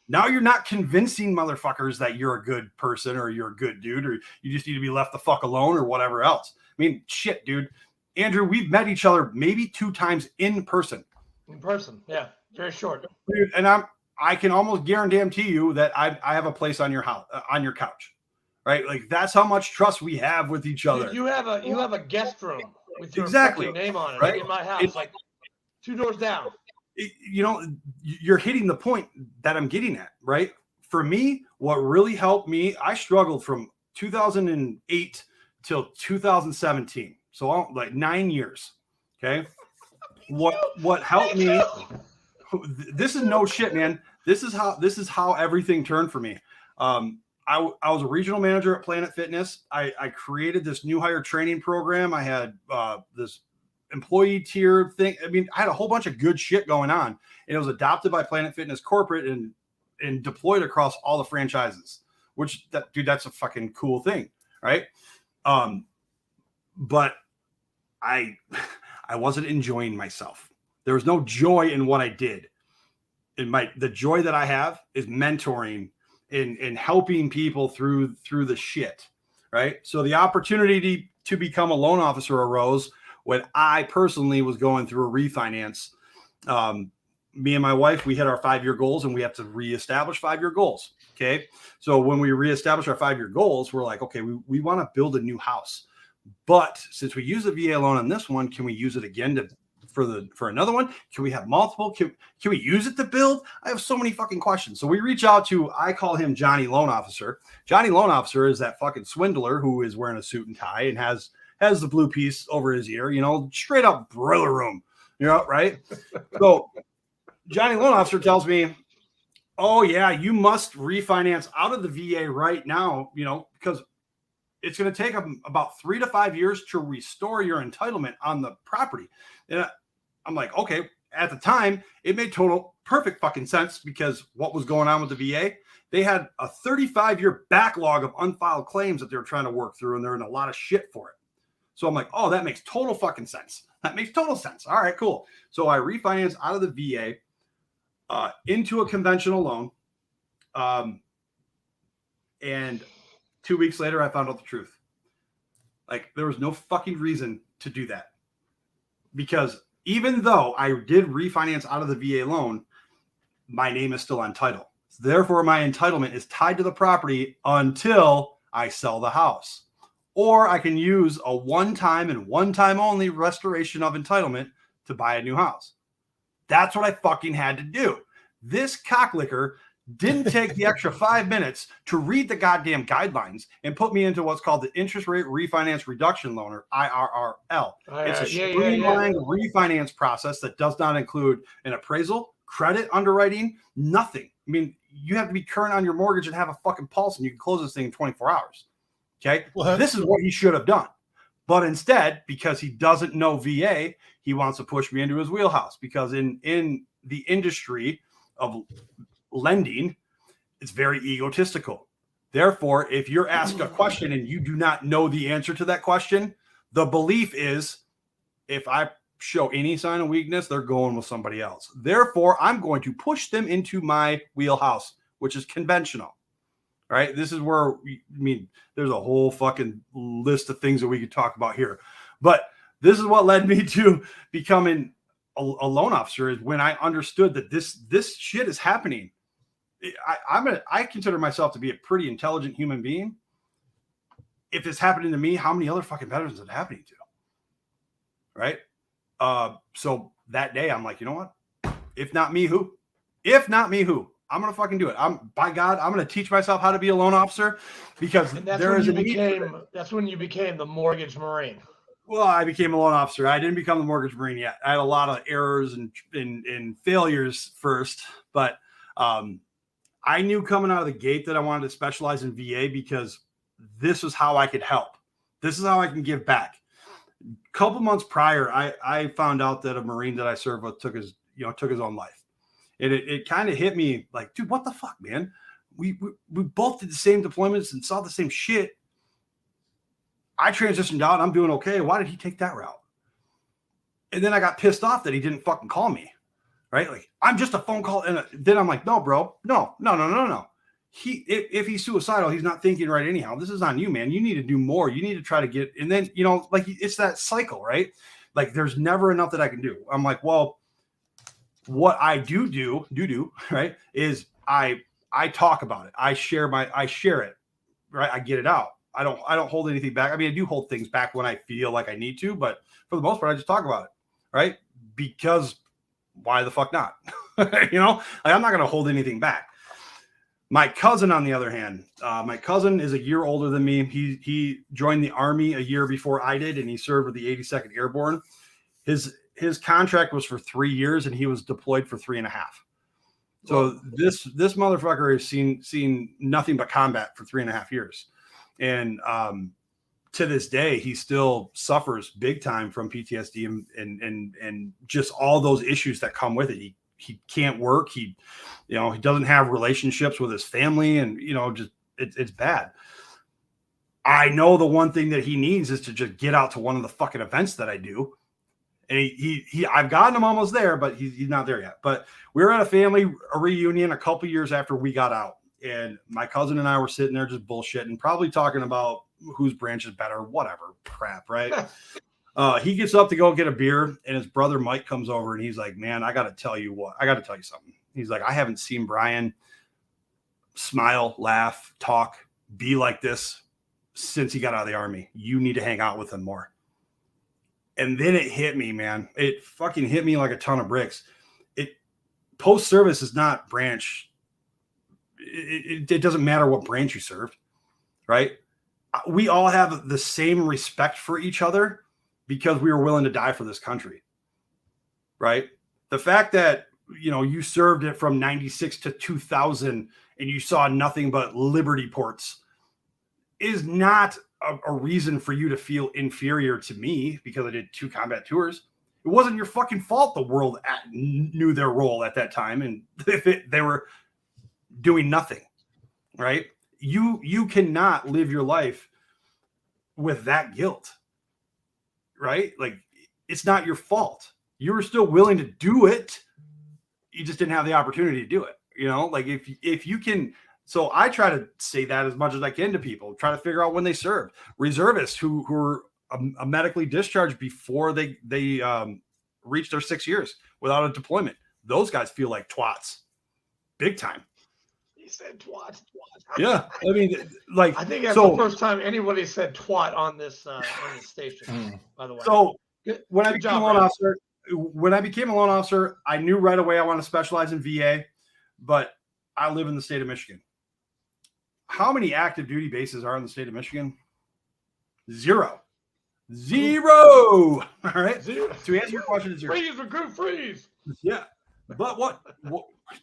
Now you're not convincing motherfuckers that you're a good person or you're a good dude or you just need to be left the fuck alone or whatever else. I mean, shit, dude. Andrew, we've met each other maybe 2 times in person. In person, yeah. Very short. Dude, and I can almost guarantee you that I have a place on your house, on your couch, right? Like that's how much trust we have with each other. You have a guest room with your exactly name on it, right? Like in my house, like 2 doors down. You know, you're hitting the point that I'm getting at, right? For me, what really helped me, I struggled from 2008 till 2017, so like 9 years. Okay, what helped me? This is no shit, man. This is how everything turned for me. I was a regional manager at Planet Fitness. I created this new hire training program. I had this employee tier thing. I mean, I had a whole bunch of good shit going on, and it was adopted by Planet Fitness corporate and deployed across all the franchises. Which that's a fucking cool thing, right? But I wasn't enjoying myself. There was no joy in what I did. The joy that I have is mentoring and helping people through the shit, right? So the opportunity to become a loan officer arose when I personally was going through a refinance. Me and my wife, we hit our 5-year goals and we have to reestablish 5-year goals. Okay. So when we reestablish our 5-year goals, we're like, okay, we want to build a new house. But since we use the VA loan on this one, can we use it again for another one? Can we have multiple? Can we use it to build? I have so many fucking questions. So we reach out to, I call him Johnny Loan Officer. Johnny Loan Officer is that fucking swindler who is wearing a suit and tie and has the blue piece over his ear, you know, straight up boiler room, you know, right? So Johnny Loan Officer tells me, oh yeah, you must refinance out of the VA right now, you know, because it's going to take about 3 to 5 years to restore your entitlement on the property. And I'm like, okay. At the time, it made perfect fucking sense because what was going on with the VA? They had a 35-year backlog of unfiled claims that they were trying to work through, and they're in a lot of shit for it. So I'm like, oh, that makes total fucking sense. That makes total sense. All right, cool. So I refinanced out of the VA. into a conventional loan. And 2 weeks later, I found out the truth. Like, there was no fucking reason to do that. Because even though I did refinance out of the VA loan, my name is still on title. So therefore, my entitlement is tied to the property until I sell the house. Or I can use a one-time and one-time only restoration of entitlement to buy a new house. That's what I fucking had to do. This cocklicker didn't take the extra 5 minutes to read the goddamn guidelines and put me into what's called the interest rate refinance reduction loan, or IRRL. It's a streamlined refinance process that does not include an appraisal, credit underwriting, nothing. I mean, you have to be current on your mortgage and have a fucking pulse, and you can close this thing in 24 hours. Okay. Well, this is what he should have done. But instead, because he doesn't know VA, he wants to push me into his wheelhouse, because in the industry of lending, it's very egotistical. Therefore, if you're asked a question and you do not know the answer to that question, the belief is, if I show any sign of weakness, they're going with somebody else. Therefore, I'm going to push them into my wheelhouse, which is conventional. Right? This is where, there's a whole fucking list of things that we could talk about here. But this is what led me to becoming a loan officer, is when I understood that this shit is happening. I consider myself to be a pretty intelligent human being. If it's happening to me, how many other fucking veterans is it happening to? Right? So that day, I'm like, you know what? If not me, who? If not me, who? I'm going to fucking do it. By God, I'm going to teach myself how to be a loan officer, because that's when you became the mortgage Marine. Well, I became a loan officer. I didn't become the mortgage Marine yet. I had a lot of errors and failures first, but I knew coming out of the gate that I wanted to specialize in VA, because this is how I could help. This is how I can give back. A couple months prior, I found out that a Marine that I served with took his own life. And it kind of hit me like, dude, what the fuck, man? We both did the same deployments and saw the same shit. I transitioned out. I'm doing okay. Why did he take that route? And then I got pissed off that he didn't fucking call me. Right? Like, I'm just a phone call. And then I'm like, no, bro. No. If he's suicidal, he's not thinking right anyhow. This is on you, man. You need to do more. You need to try to get, and then, like, it's that cycle, right? Like, there's never enough that I can do. I'm like, well, what I do, right, is I talk about it. I share it, right? I get it out. I don't hold anything back. I mean, I do hold things back when I feel like I need to, but for the most part, I just talk about it, right? Because why the fuck not? Like, I'm not going to hold anything back. My cousin, on the other hand, my cousin is a year older than me. He joined the Army a year before I did, and he served with the 82nd Airborne. His contract was for 3 years, and he was deployed for 3.5. So this motherfucker has seen nothing but combat for 3.5 years. And to this day, he still suffers big time from PTSD and just all those issues that come with it. He can't work. He doesn't have relationships with his family, and it's bad. I know the one thing that he needs is to just get out to one of the fucking events that I do. And I've gotten him almost there, but he's not there yet. But we were at a family reunion a couple years after we got out, and my cousin and I were sitting there just bullshitting, probably talking about whose branch is better, whatever crap, right? He gets up to go get a beer, and his brother Mike comes over, and he's like, man, I got to tell you something. He's like, I haven't seen Brian smile, laugh, talk, be like this since he got out of the Army. You need to hang out with him more. And then it hit me, man. It fucking hit me like a ton of bricks. Post-service is not branch. It doesn't matter what branch you served, right? We all have the same respect for each other because we were willing to die for this country, right? The fact that, you served it from 96 to 2000 and you saw nothing but Liberty ports is not a reason for you to feel inferior to me because I did 2 combat tours. It wasn't your fucking fault the world knew their role at that time, and they were doing nothing, right? You cannot live your life with that guilt, right? Like, it's not your fault. You were still willing to do it, you just didn't have the opportunity to do it. You know, like if you can. So I try to say that as much as I can to people, try to figure out when they served. Reservists who are medically discharged before they reach their 6 years without a deployment. Those guys feel like twats, big time. He said twat. Yeah, I mean, like I think that's the first time anybody said twat on this station. By the way, so good, when I good became a job, loan man. officer, I knew right away I want to specialize in VA, but I live in the state of Michigan. How many active duty bases are in the state of Michigan? Zero. All right. Zero. To answer your question, zero. Freeze, recruit, freeze. Yeah. But what,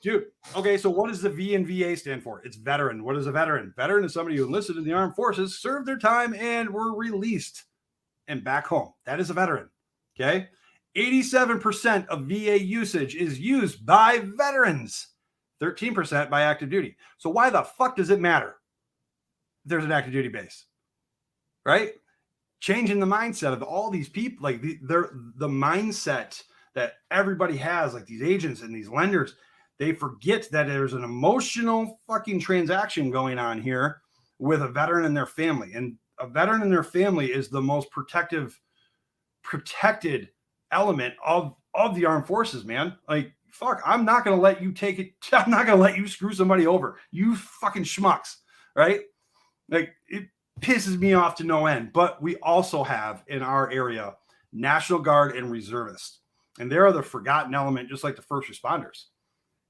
dude? Okay, so what does the V in VA stand for? It's veteran. What is a veteran? Veteran is somebody who enlisted in the armed forces, served their time, and were released and back home. That is a veteran. Okay. 87% of VA usage is used by veterans, 13% by active duty. So why the fuck does it matter? There's an active duty base, right? Changing the mindset of all these people, like the mindset that everybody has, like these agents and these lenders, they forget that there's an emotional fucking transaction going on here with a veteran and their family. And a veteran and their family is the most protected element of the armed forces, man. Like, fuck, I'm not going to let you take it. I'm not going to let you screw somebody over. You fucking schmucks, right? Like, it pisses me off to no end. But we also have in our area National Guard and reservists. And they're the forgotten element, just like the first responders,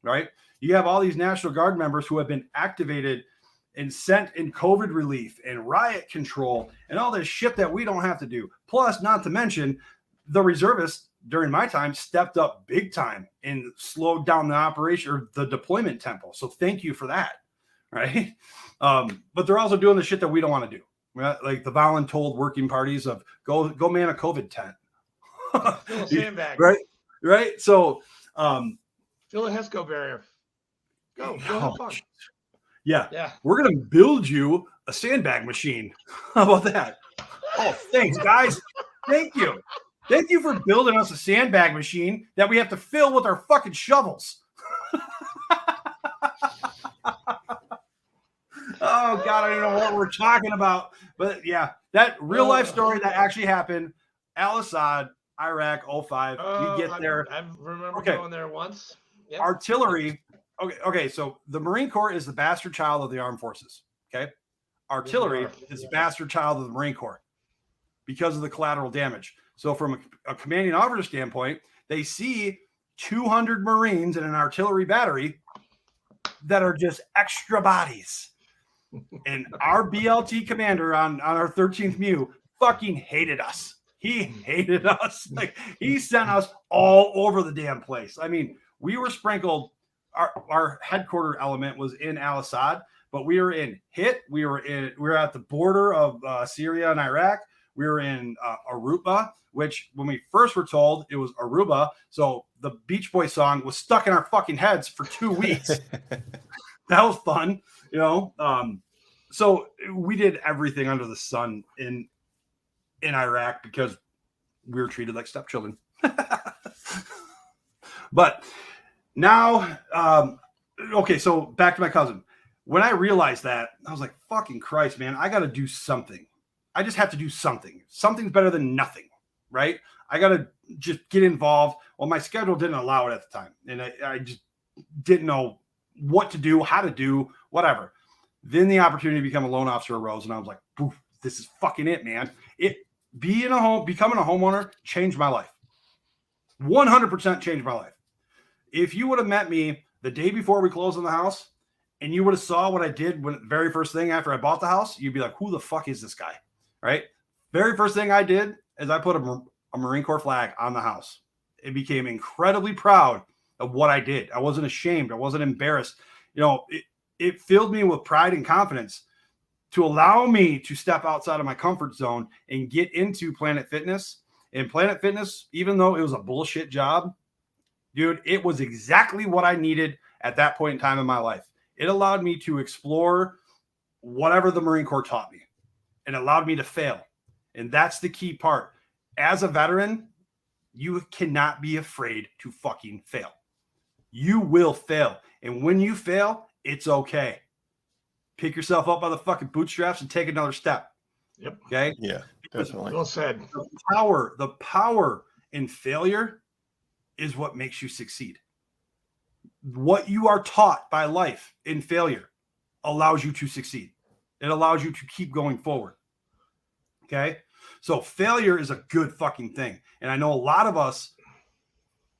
right? You have all these National Guard members who have been activated and sent in COVID relief and riot control and all this shit that we don't have to do. Plus, not to mention, the reservists during my time stepped up big time and slowed down the operation or the deployment tempo. So thank you for that, right? But they're also doing the shit that we don't want to do, right? Like the voluntold working parties of go man a COVID tent. Fill a sandbag. Right. So fill a HESCO barrier. Go have fun. Yeah. We're gonna build you a sandbag machine. How about that? Oh, thanks, guys. Thank you. Thank you for building us a sandbag machine that we have to fill with our fucking shovels. Oh God, I don't know what we're talking about. But yeah, that real life story that actually happened. Al-Assad, Iraq, 05. You get there. I remember going there once. Yep. Artillery. Okay. So the Marine Corps is the bastard child of the armed forces. Okay. Artillery is the bastard child of the Marine Corps because of the collateral damage. So from a commanding officer standpoint, they see 200 Marines in an artillery battery that are just extra bodies. And our B.L.T. commander on our 13th M.E.U. fucking hated us. He hated us. Like, he sent us all over the damn place. I mean, we were sprinkled. Our headquarter element was in Al-Assad, but we were in Hit. We were at the border of Syria and Iraq. We were in Aruba, which when we first were told it was Aruba, so the Beach Boy song was stuck in our fucking heads for 2 weeks. That was fun, you know. So we did everything under the sun in Iraq because we were treated like stepchildren. But now, okay, so back to my cousin. When I realized that, I was like, fucking Christ, man, I got to do something. I just have to do something. Something's better than nothing, right? I got to just get involved. Well, my schedule didn't allow it at the time. And I just didn't know what to do, how to do, whatever. Then the opportunity to become a loan officer arose. And I was like, poof, this is fucking it, man. Becoming a homeowner changed my life. 100% changed my life. If you would have met me the day before we closed on the house and you would have saw what I did when the very first thing after I bought the house, you'd be like, who the fuck is this guy? Right? Very first thing I did is I put a Marine Corps flag on the house. It became incredibly proud of what I did. I wasn't ashamed. I wasn't embarrassed. You know, it filled me with pride and confidence to allow me to step outside of my comfort zone and get into Planet Fitness. And Planet Fitness, even though it was a bullshit job, dude, it was exactly what I needed at that point in time in my life. It allowed me to explore whatever the Marine Corps taught me. It allowed me to fail. And that's the key part. As a veteran, you cannot be afraid to fucking fail. You will fail. And when you fail, it's okay. Pick yourself up by the fucking bootstraps and take another step. Yep. Okay. Yeah, definitely. Well said. The power in failure is what makes you succeed. What you are taught by life in failure allows you to succeed. It allows you to keep going forward. Okay. So failure is a good fucking thing. And I know a lot of us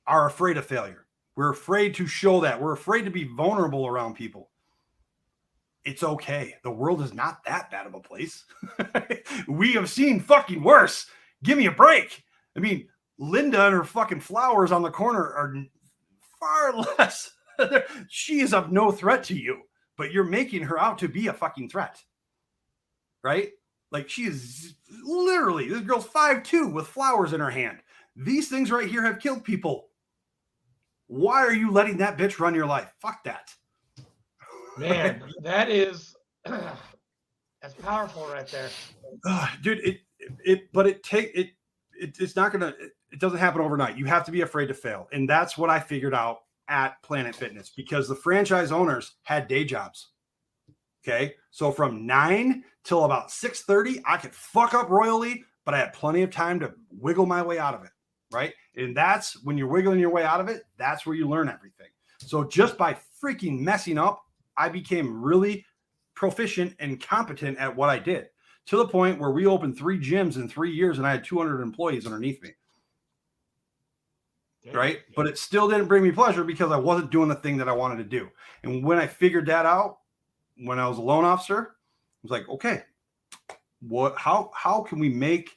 are afraid of failure. We're afraid to show that. We're afraid to be vulnerable around people. It's okay. The world is not that bad of a place. We have seen fucking worse. Give me a break. I mean, Linda and her fucking flowers on the corner are far less. She is of no threat to you, but you're making her out to be a fucking threat. Right? Like, she is literally, this girl's 5'2" with flowers in her hand. These things right here have killed people. Why are you letting that bitch run your life? Fuck that. Man, that is that's powerful right there. Dude, it's not gonna, it doesn't happen overnight. You have to be afraid to fail. And that's what I figured out at Planet Fitness, because the franchise owners had day jobs. Okay. So from 9 till about 6:30, I could fuck up royally, but I had plenty of time to wiggle my way out of it. Right. And that's when you're wiggling your way out of it. That's where you learn everything. So just by freaking messing up, I became really proficient and competent at what I did, to the point where we opened 3 gyms in 3 years and I had 200 employees underneath me. Right. But it still didn't bring me pleasure because I wasn't doing the thing that I wanted to do. And when I figured that out, when I was a loan officer, I was like, okay, how can we make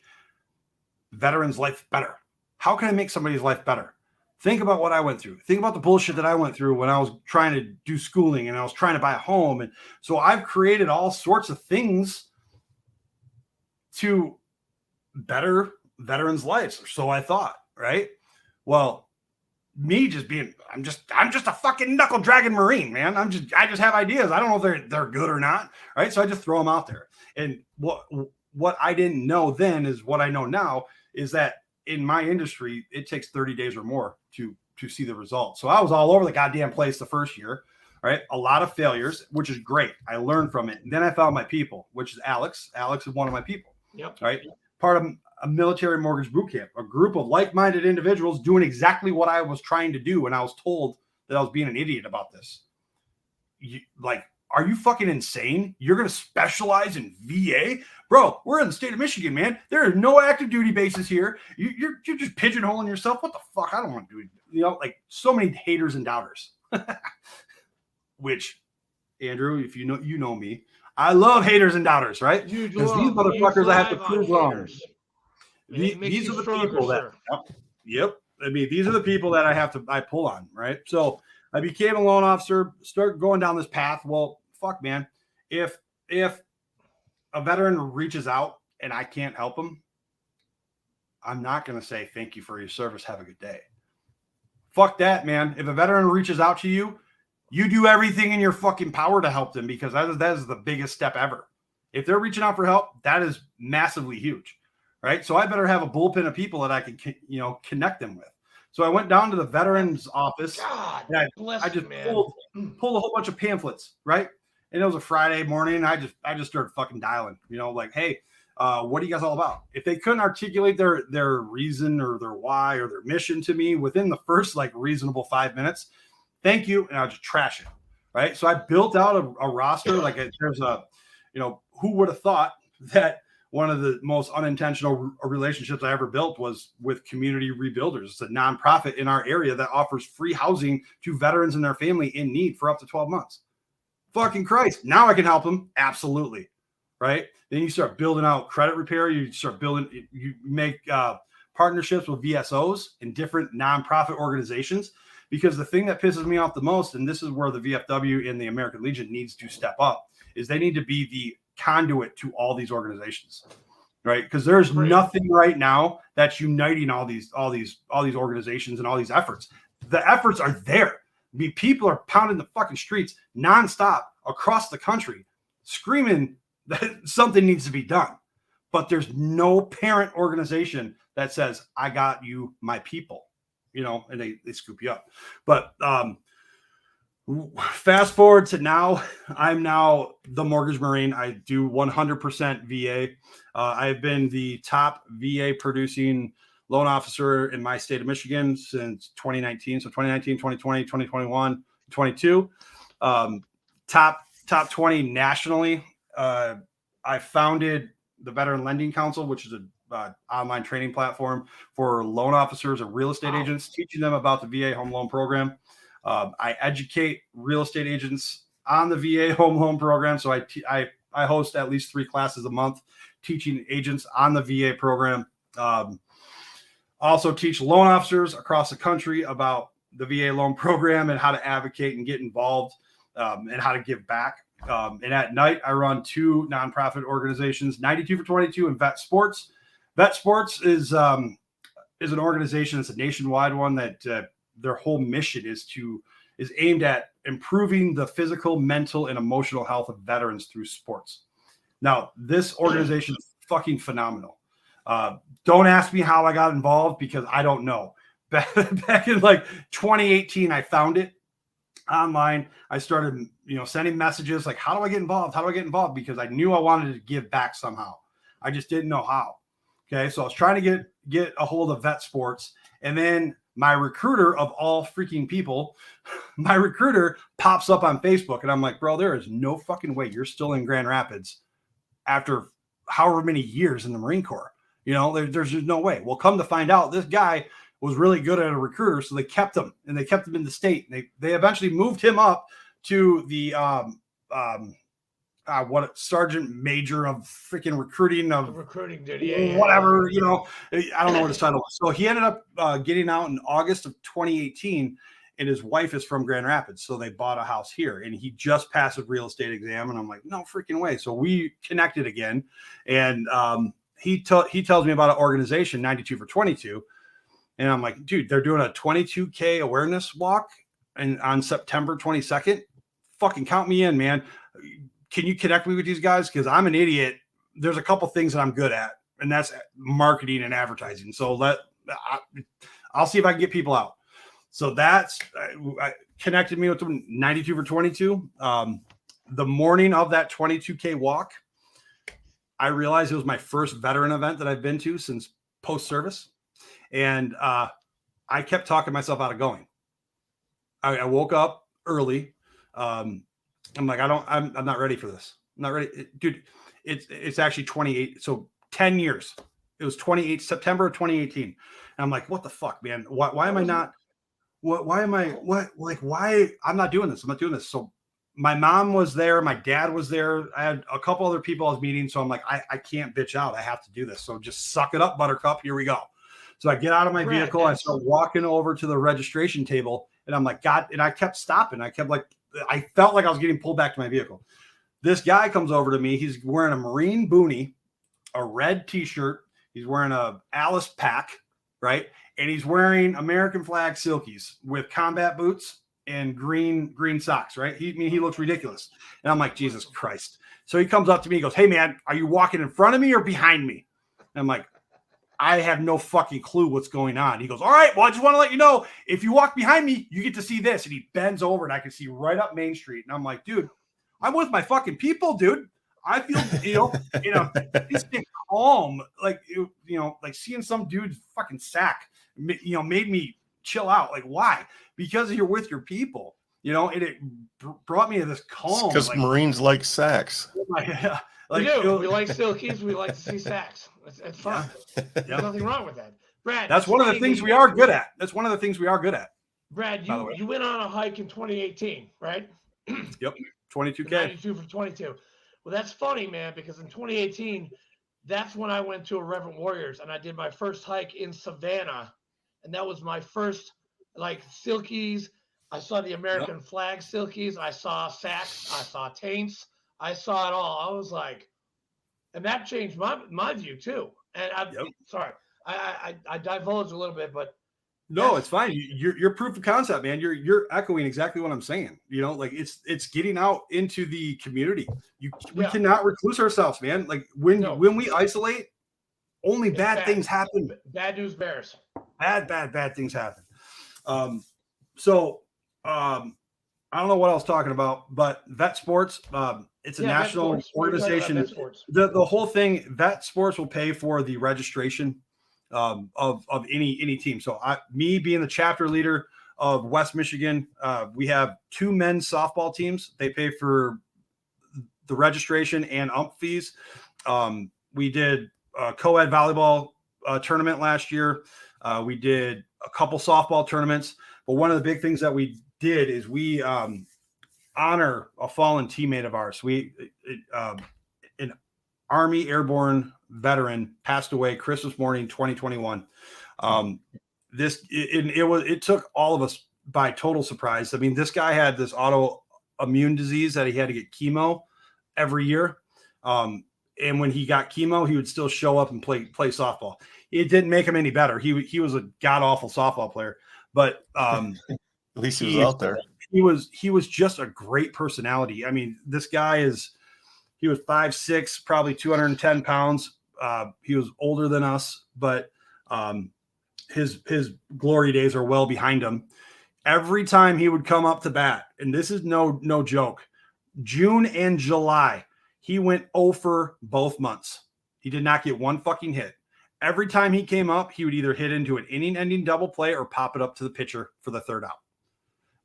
veterans' life better? How can I make somebody's life better? Think about what I went through. Think about the bullshit that I went through when I was trying to do schooling and I was trying to buy a home. And so I've created all sorts of things to better veterans' lives. Or so I thought, right? Well, me just being, I'm just a fucking knuckle dragging Marine, man. I just have ideas. I don't know if they're good or not. Right. So I just throw them out there. And what I didn't know then is what I know now, is that in my industry, it takes 30 days or more to see the results. So I was all over the goddamn place the first year, right? A lot of failures, which is great. I learned from it. And then I found my people, which is Alex. Alex is one of my people. Yep. Right. Part of a military mortgage boot camp, a group of like-minded individuals doing exactly what I was trying to do. And I was told that I was being an idiot about this. Are you fucking insane? You're going to specialize in VA? Bro, we're in the state of Michigan, man. There are no active duty bases here. You're just pigeonholing yourself. What the fuck? I don't want to do, so many haters and doubters. Which, Andrew, if you know me, I love haters and doubters, right? Because these motherfuckers I have to prove wrong. These are the people that, yep. I mean, these are the people that I pull on, right? So I became a loan officer, start going down this path. Well, fuck, man. If a veteran reaches out and I can't help them, I'm not going to say thank you for your service. Have a good day. Fuck that, man. If a veteran reaches out to you, you do everything in your fucking power to help them, because that is the biggest step ever. If they're reaching out for help, that is massively huge, right? So I better have a bullpen of people that I can, connect them with. So I went down to the veterans office. God, I just pulled a whole bunch of pamphlets, right? And it was a Friday morning. I just started fucking dialing, hey, what are you guys all about? If they couldn't articulate their reason or their why or their mission to me within the first reasonable 5 minutes, thank you. And I'll just trash it. Right. So I built out a roster. There's who would have thought that one of the most unintentional relationships I ever built was with Community Rebuilders. It's a nonprofit in our area that offers free housing to veterans and their family in need for up to 12 months. Fucking Christ. Now I can help them. Absolutely. Right. Then you start building out credit repair. You make partnerships with VSOs and different nonprofit organizations, because the thing that pisses me off the most, and this is where the VFW and the American Legion needs to step up, is they need to be the conduit to all these organizations, right? Because there's nothing right now that's uniting all these organizations and all these efforts. The efforts are there. I mean, people are pounding the fucking streets nonstop across the country, screaming that something needs to be done. But there's no parent organization that says, I got you, my people. you know, and they scoop you up. But fast forward to now, I'm now the mortgage Marine. I do 100% VA. I've been the top VA producing loan officer in my state of Michigan since 2019. So 2019, 2020, 2021, 22. Top 20 nationally. I founded the Veteran Lending Council, which is a online training platform for loan officers and real estate agents, teaching them about the VA home loan program. I educate real estate agents on the VA home loan program. So I host at least 3 classes a month teaching agents on the VA program. Also teach loan officers across the country about the VA loan program and how to advocate and get involved and how to give back. And at night, I run 2 nonprofit organizations, 92 for 22 and Vet Sports. Vet Sports is an organization. It's a nationwide one that their whole mission is aimed at improving the physical, mental, and emotional health of veterans through sports. Now, this organization is fucking phenomenal. Don't ask me how I got involved because I don't know. Back in like 2018, I found it online. I started, sending messages like, how do I get involved? How do I get involved? Because I knew I wanted to give back somehow. I just didn't know how. Okay. So I was trying to get a hold of Vet Sports. And then my recruiter of all freaking people, my recruiter pops up on Facebook. And I'm like, bro, there is no fucking way you're still in Grand Rapids after however many years in the Marine Corps. There's just no way. Well, come to find out, this guy was really good at a recruiter, so they kept him, and they kept him in the state. They eventually moved him up to the sergeant major of freaking recruiting of recruiting duty, whatever. I don't know what his title was. So he ended up getting out in August of 2018, and his wife is from Grand Rapids, so they bought a house here, and he just passed a real estate exam, and I'm like, no freaking way. So we connected again, and he tells me about an organization, 92 for 22. And I'm like, dude, they're doing a 22K awareness walk on September 22nd. Fucking count me in, man. Can you connect me with these guys? Because I'm an idiot. There's a couple things that I'm good at, and that's marketing and advertising. So I'll see if I can get people out. So that's I connected me with them, 92 for 22. The morning of that 22K walk, I realized it was my first veteran event that I've been to since post-service. And I kept talking myself out of going. I woke up early. I'm like, I'm not ready for this. I'm not ready. Dude, it's actually 28. So 10 years. It was September of 2018. And I'm like, what the fuck, man? Why am I not? Why am I? Why? I'm not doing this. I'm not doing this. So my mom was there. My dad was there. I had a couple other people I was meeting. So I'm like, I can't bitch out. I have to do this. So just suck it up, Buttercup. Here we go. So I get out of my vehicle. I start walking over to the registration table, and I'm like, God, and I kept stopping. I felt like I was getting pulled back to my vehicle. This guy comes over to me. He's wearing a Marine boonie, a red t-shirt. He's wearing a Alice pack, right? And he's wearing American flag silkies with combat boots and green socks, right? He looks ridiculous. And I'm like, Jesus Christ. So he comes up to me. He goes, hey, man, are you walking in front of me or behind me? And I'm like, I have no fucking clue what's going on. He goes, all right, well, I just want to let you know, if you walk behind me, you get to see this. And he bends over and I can see right up Main Street. And I'm like, dude, I'm with my fucking people, dude. I feel, he's staying calm. Like seeing some dude fucking sack, made me chill out. Like, why? Because you're with your people, and it brought me to this calm. Because Marines like sacks. We do. We like silkies. We like to see sacks. It's fun. Yeah. There's nothing wrong with that. Brad, that's one of the things we are good at. Brad, you went on a hike in 2018, right? Yep. 22K. 92 for 22. Well, that's funny, man, because in 2018, that's when I went to Irreverent Warriors, and I did my first hike in Savannah, and that was my first, silkies. I saw the American flag silkies. I saw sacks. I saw taints. I saw it all. I was like, and that changed my view too. And sorry, I divulged a little bit, but no, it's fine. You're proof of concept, man. You're echoing exactly what I'm saying. It's getting out into the community. We cannot recluse ourselves, man. Like when we isolate, only bad things happen. Bad news bears. Bad things happen. So I don't know what I was talking about, but Vet Sports, it's a national organization. The whole thing, Vet Sports will pay for the registration of any team. So me being the chapter leader of West Michigan, we have 2 men's softball teams. They pay for the registration and ump fees. We did a co-ed volleyball tournament last year. We did a couple softball tournaments, but one of the big things that we did is we honor a fallen teammate of ours. An Army airborne veteran passed away Christmas morning, 2021. It took all of us by total surprise. I mean, this guy had this autoimmune disease that he had to get chemo every year. And when he got chemo, he would still show up and play softball. It didn't make him any better. He was a god awful softball player, but at least he was out there. He was just a great personality. I mean, this guy he was 5'6", probably 210 pounds. He was older than us, but his glory days are well behind him. Every time he would come up to bat, and this is no joke, June and July, he went 0 for both months. He did not get one fucking hit. Every time he came up, he would either hit into an inning-ending double play or pop it up to the pitcher for the 3rd out.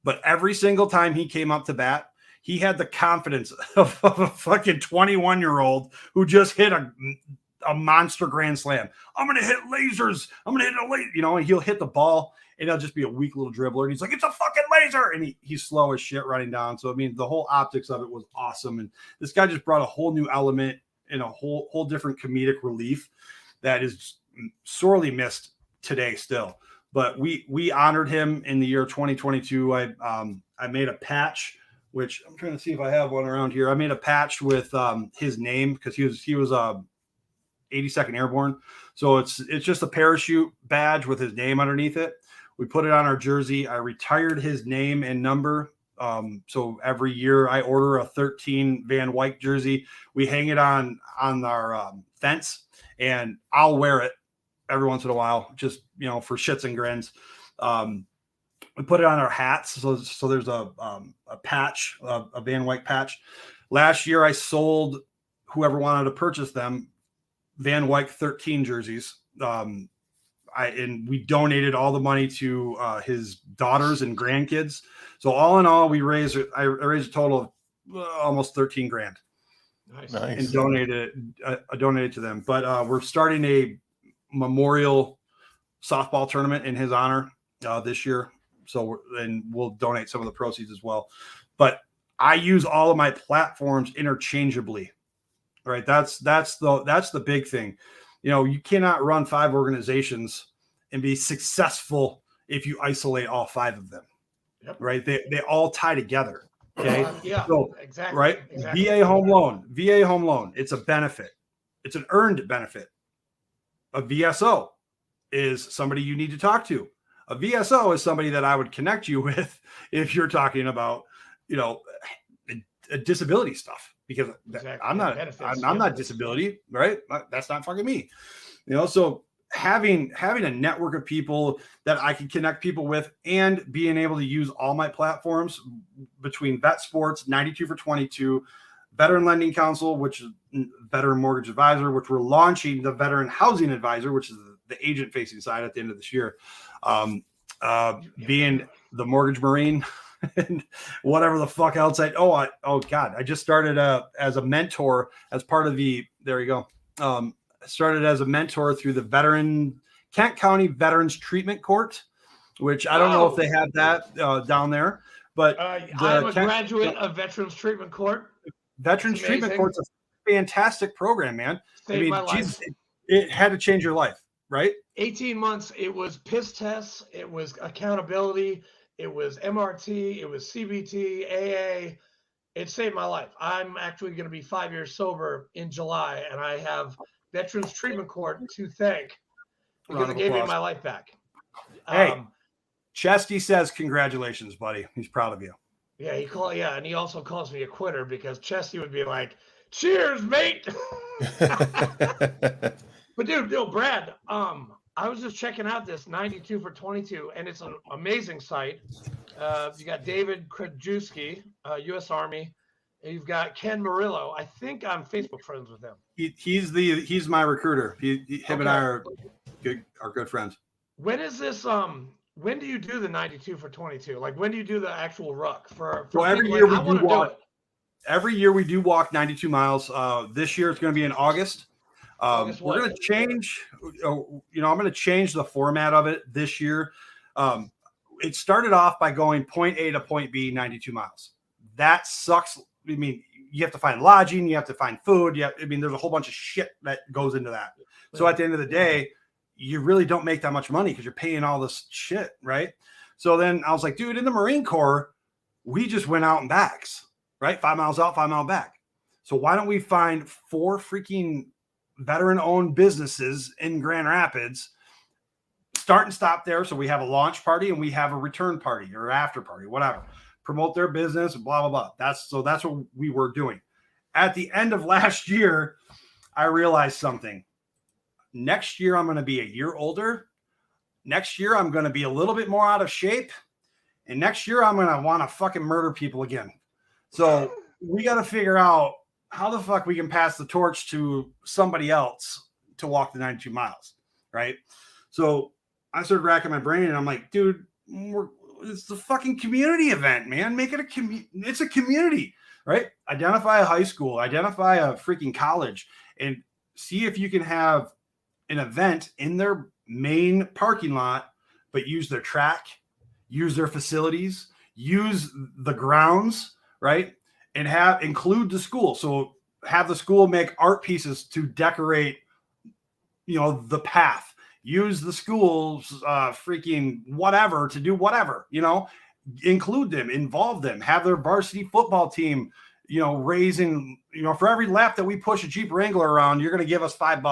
But every single time he came up to bat, he had the confidence of a fucking 21-year-old who just hit a monster grand slam. I'm going to hit lasers. I'm going to hit a laser, and he'll hit the ball and it'll just be a weak little dribbler. And he's like, it's a fucking laser. And he's slow as shit running down. So, I mean, the whole optics of it was awesome. And this guy just brought a whole new element and a whole different comedic relief that is sorely missed today still. But we honored him in the year 2022. I made a patch, which I'm trying to see if I have one around here. I made a patch with his name because he was 82nd Airborne. So it's just a parachute badge with his name underneath it. We put it on our jersey. I retired his name and number. So every year I order a 13 Van Wyck jersey. We hang it on our fence, and I'll wear it every once in a while, just, for shits and grins. We put it on our hats. So there's a patch, a Van Wyck patch. Last year I sold whoever wanted to purchase them Van Wyck 13 jerseys. And we donated all the money to his daughters and grandkids. So all in all, I raised a total of almost 13 grand. Nice. And donated to them. But we're starting a memorial softball tournament in his honor this year. So we'll donate some of the proceeds as well. But I use all of my platforms interchangeably. Right. That's the big thing. You cannot run 5 organizations and be successful if you isolate all 5 of them. Yep. Right. They all tie together. Okay. Yeah. So, exactly. Right. Exactly. VA home loan. It's a benefit. It's an earned benefit. A VSO is somebody you need to talk to. A VSO is somebody that I would connect you with if you're talking about, disability stuff, because exactly. I'm not disability, right? That's not fucking me. So having a network of people that I can connect people with and being able to use all my platforms between Vet Sports, 92 for 22, Veteran Lending Council, which is Veteran Mortgage Advisor, which we're launching the Veteran Housing Advisor, which is the agent facing side at the end of this year. Being the Mortgage Marine and whatever the fuck else I just started as a mentor as part of started as a mentor through the Kent County Veterans Treatment Court, which I don't know if they have that down there, but I'm a graduate of Veterans Treatment Court. Veterans Treatment Court's a fantastic program, man. Saved my life. Jesus, it had to change your life, right? 18 months. It was piss tests. It was accountability. It was MRT. It was CBT, AA. It saved my life. I'm actually going to be 5 years sober in July, and I have Veterans Treatment Court to thank because it gave me my life back. Hey, Chesty says congratulations, buddy. He's proud of you. Yeah, and he also calls me a quitter because Chesty would be like, "Cheers, mate." But dude, Brad, I was just checking out this 92 for 22, and it's an amazing site. You got David Krajewski, U.S. Army. And you've got Ken Murillo. I think I'm Facebook friends with him. He's my recruiter. Him and I are good friends. When is this? When do you do the 92 for 22? Like, when do you do the actual ruck for so every year like, we do walk. Every year we do walk 92 miles. This year it's going to be in August. We're going to change. I'm going to change the format of it this year. It started off by going point A to point B, 92 miles. That sucks. I mean, you have to find lodging, you have to find food. There's a whole bunch of shit that goes into that. So at the end of the day, you really don't make that much money because you're paying all this shit, right? So then I was like, dude, in the Marine Corps, we just went out and backs, right? 5 miles out, 5 miles back. So why don't we find 4 freaking veteran-owned businesses in Grand Rapids, start and stop there, so we have a launch party and we have a return party or after party, whatever. Promote their business, blah, blah, blah. That's what we were doing. At the end of last year, I realized something. Next year, I'm going to be a year older. Next year, I'm going to be a little bit more out of shape. And next year, I'm going to want to fucking murder people again. So we got to figure out how the fuck we can pass the torch to somebody else to walk the 92 miles, right? So I started racking my brain, and I'm like, dude, it's the fucking community event, man. Make it it's a community, right? Identify a high school, identify a freaking college, and see if you can have an event in their main parking lot, but use their track, use their facilities, use the grounds, right? And include the school. So have the school make art pieces to decorate, the path. Use the school's freaking whatever to do whatever, include them, involve them, have their varsity football team, raising, for every lap that we push a Jeep Wrangler around, you're going to give us $5,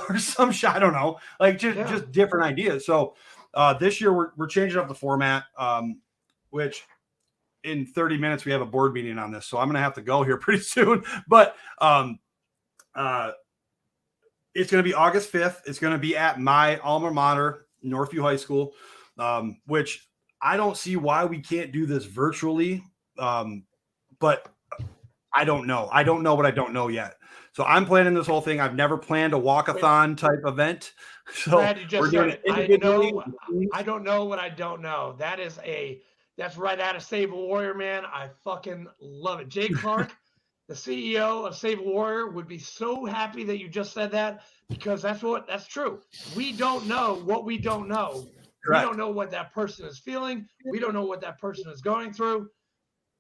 or some shit. I don't know, like just different ideas. So this year we're changing up the format, which in 30 minutes we have a board meeting on this. So I'm going to have to go here pretty soon, but it's going to be August 5th. It's going to be at my alma mater, Northview High School, which I don't see why we can't do this virtually. But I don't know. I don't know what I don't know yet. So I'm planning this whole thing. I've never planned a walkathon type event. So Brad, you just said it. I don't know what I don't know. That's right out of Save a Warrior, man. I fucking love it. Jake Clark, the CEO of Save a Warrior, would be so happy that you just said that, because that's true. We don't know what we don't know. Correct. We don't know what that person is feeling. We don't know what that person is going through.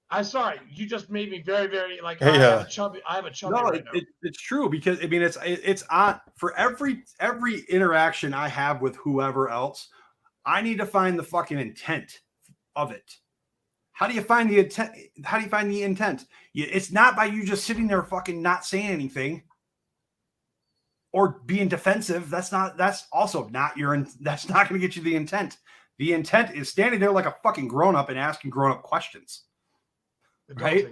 I'm sorry, you just made me very, very like. Hey, I have a chubby right now. It's true, because I mean it's on for every interaction I have with whoever else. I need to find the fucking intent of it. How do you find the intent? How do you find the intent? It's not by you just sitting there fucking not saying anything or being defensive. That's also not that's not going to get you the intent. The intent is standing there like a fucking grown-up and asking grown-up questions. Adulting. Right?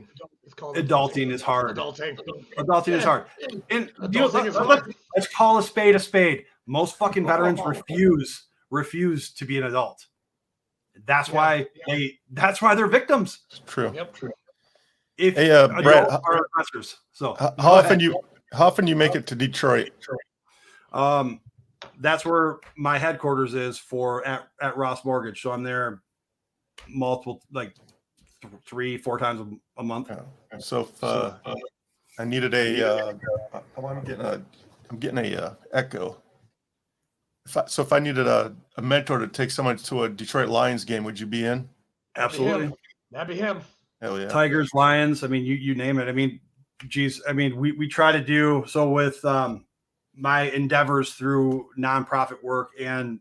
It's called adulting is hard. Adulting is hard. And let's call a spade a spade. Most fucking veterans refuse to be an adult. That's why they're victims. It's true. Yep. True. If Brad, are aggressors. So how often you make it to Detroit? That's where my headquarters is at Ross Mortgage. So I'm there multiple, like 3-4 times a month. So if I needed I'm getting a echo. If I needed a mentor to take someone to a Detroit Lions game, would you be in? Absolutely. That'd be him. Hell yeah. Tigers, Lions. I mean, you name it. I mean, geez. I mean, we try to do so with my endeavors through nonprofit work, and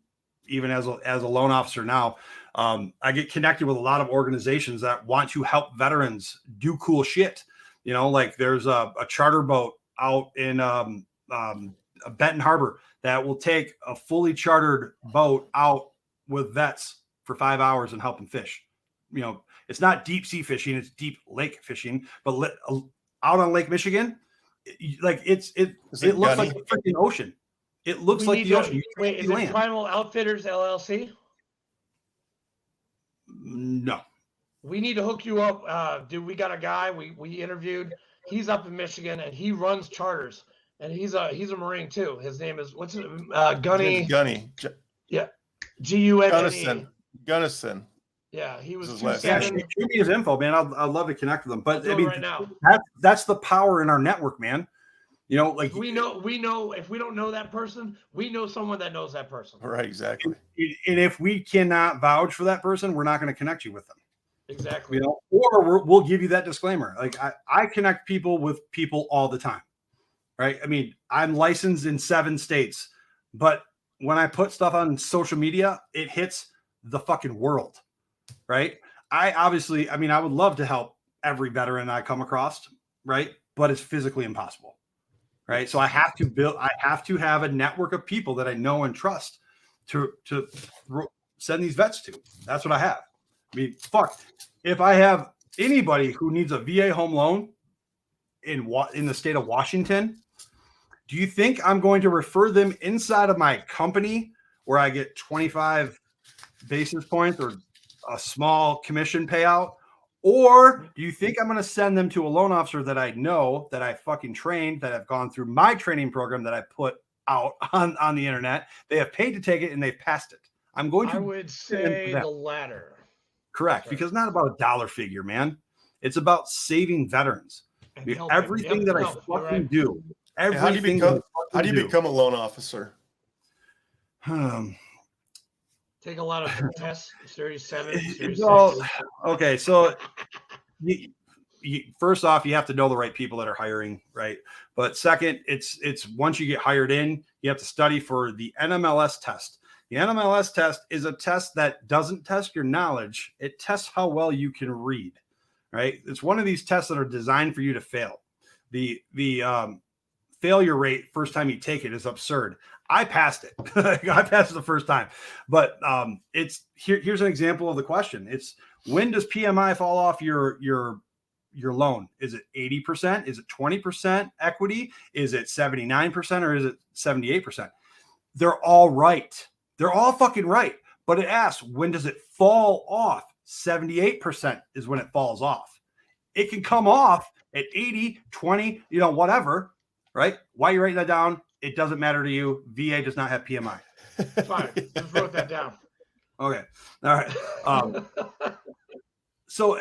even as a loan officer now, I get connected with a lot of organizations that want to help veterans do cool shit. Like there's a charter boat out in Benton Harbor that will take a fully chartered boat out with vets for 5 hours and help them fish. It's not deep sea fishing; it's deep lake fishing. But out on Lake Michigan, it looks like a freaking ocean. It looks We like need the to- ocean. You Wait, can't is see it land. Primal Outfitters LLC? No. We need to hook you up. Dude, we got a guy we interviewed. He's up in Michigan and he runs charters. And he's a Marine too. His name is what's it? His Gunny. name's Gunny. Yeah. G-U-N-N-E. Gunnison. Gunnison. Yeah, he was This is last 2-7. name. Shoot me his info, man. I'd love to connect with him. But Do I it mean, right now. that's the power in our network, man. You know, like We know if we don't know that person, we know someone that knows that person. Right, exactly. and if we cannot vouch for that person, we're not going to connect you with them. Exactly. You know, or we'll give you that disclaimer. Like I connect people with people all the time, right? I mean, I'm licensed in 7 states, but when I put stuff on social media, it hits the fucking world, right? I would love to help every veteran I come across, right? But it's physically impossible, right? So I have to have a network of people that I know and trust to send these vets to. That's what I have. I mean, fuck. If I have anybody who needs a VA home loan in the state of Washington, do you think I'm going to refer them inside of my company where I get 25 basis points or a small commission payout? Or do you think I'm going to send them to a loan officer that I know, that I fucking trained, that have gone through my training program that I put out on the internet? They have paid to take it and they've passed it. I would say that. the latter. Correct, because it's not about a dollar figure, man. It's about saving veterans. And helping. Everything that I fucking do. Everything. How do you become a loan officer? Take a lot of tests, Series 7, Series 6. Okay, so first off, you have to know the right people that are hiring, right? But second, it's once you get hired in, you have to study for the NMLS test. The NMLS test is a test that doesn't test your knowledge. It tests how well you can read, right? It's one of these tests that are designed for you to fail. The failure rate first time you take it is absurd. I passed it. I passed it the first time. But here's an example of the question. It's when does PMI fall off your loan? Is it 80%? Is it 20% equity? Is it 79% or is it 78%? They're all right. They're all fucking right. But it asks, when does it fall off? 78% is when it falls off. It can come off at 80, 20, whatever, right? Why are you writing that down? It doesn't matter to you. VA does not have PMI. Fine. Just wrote that down. Okay. All right. So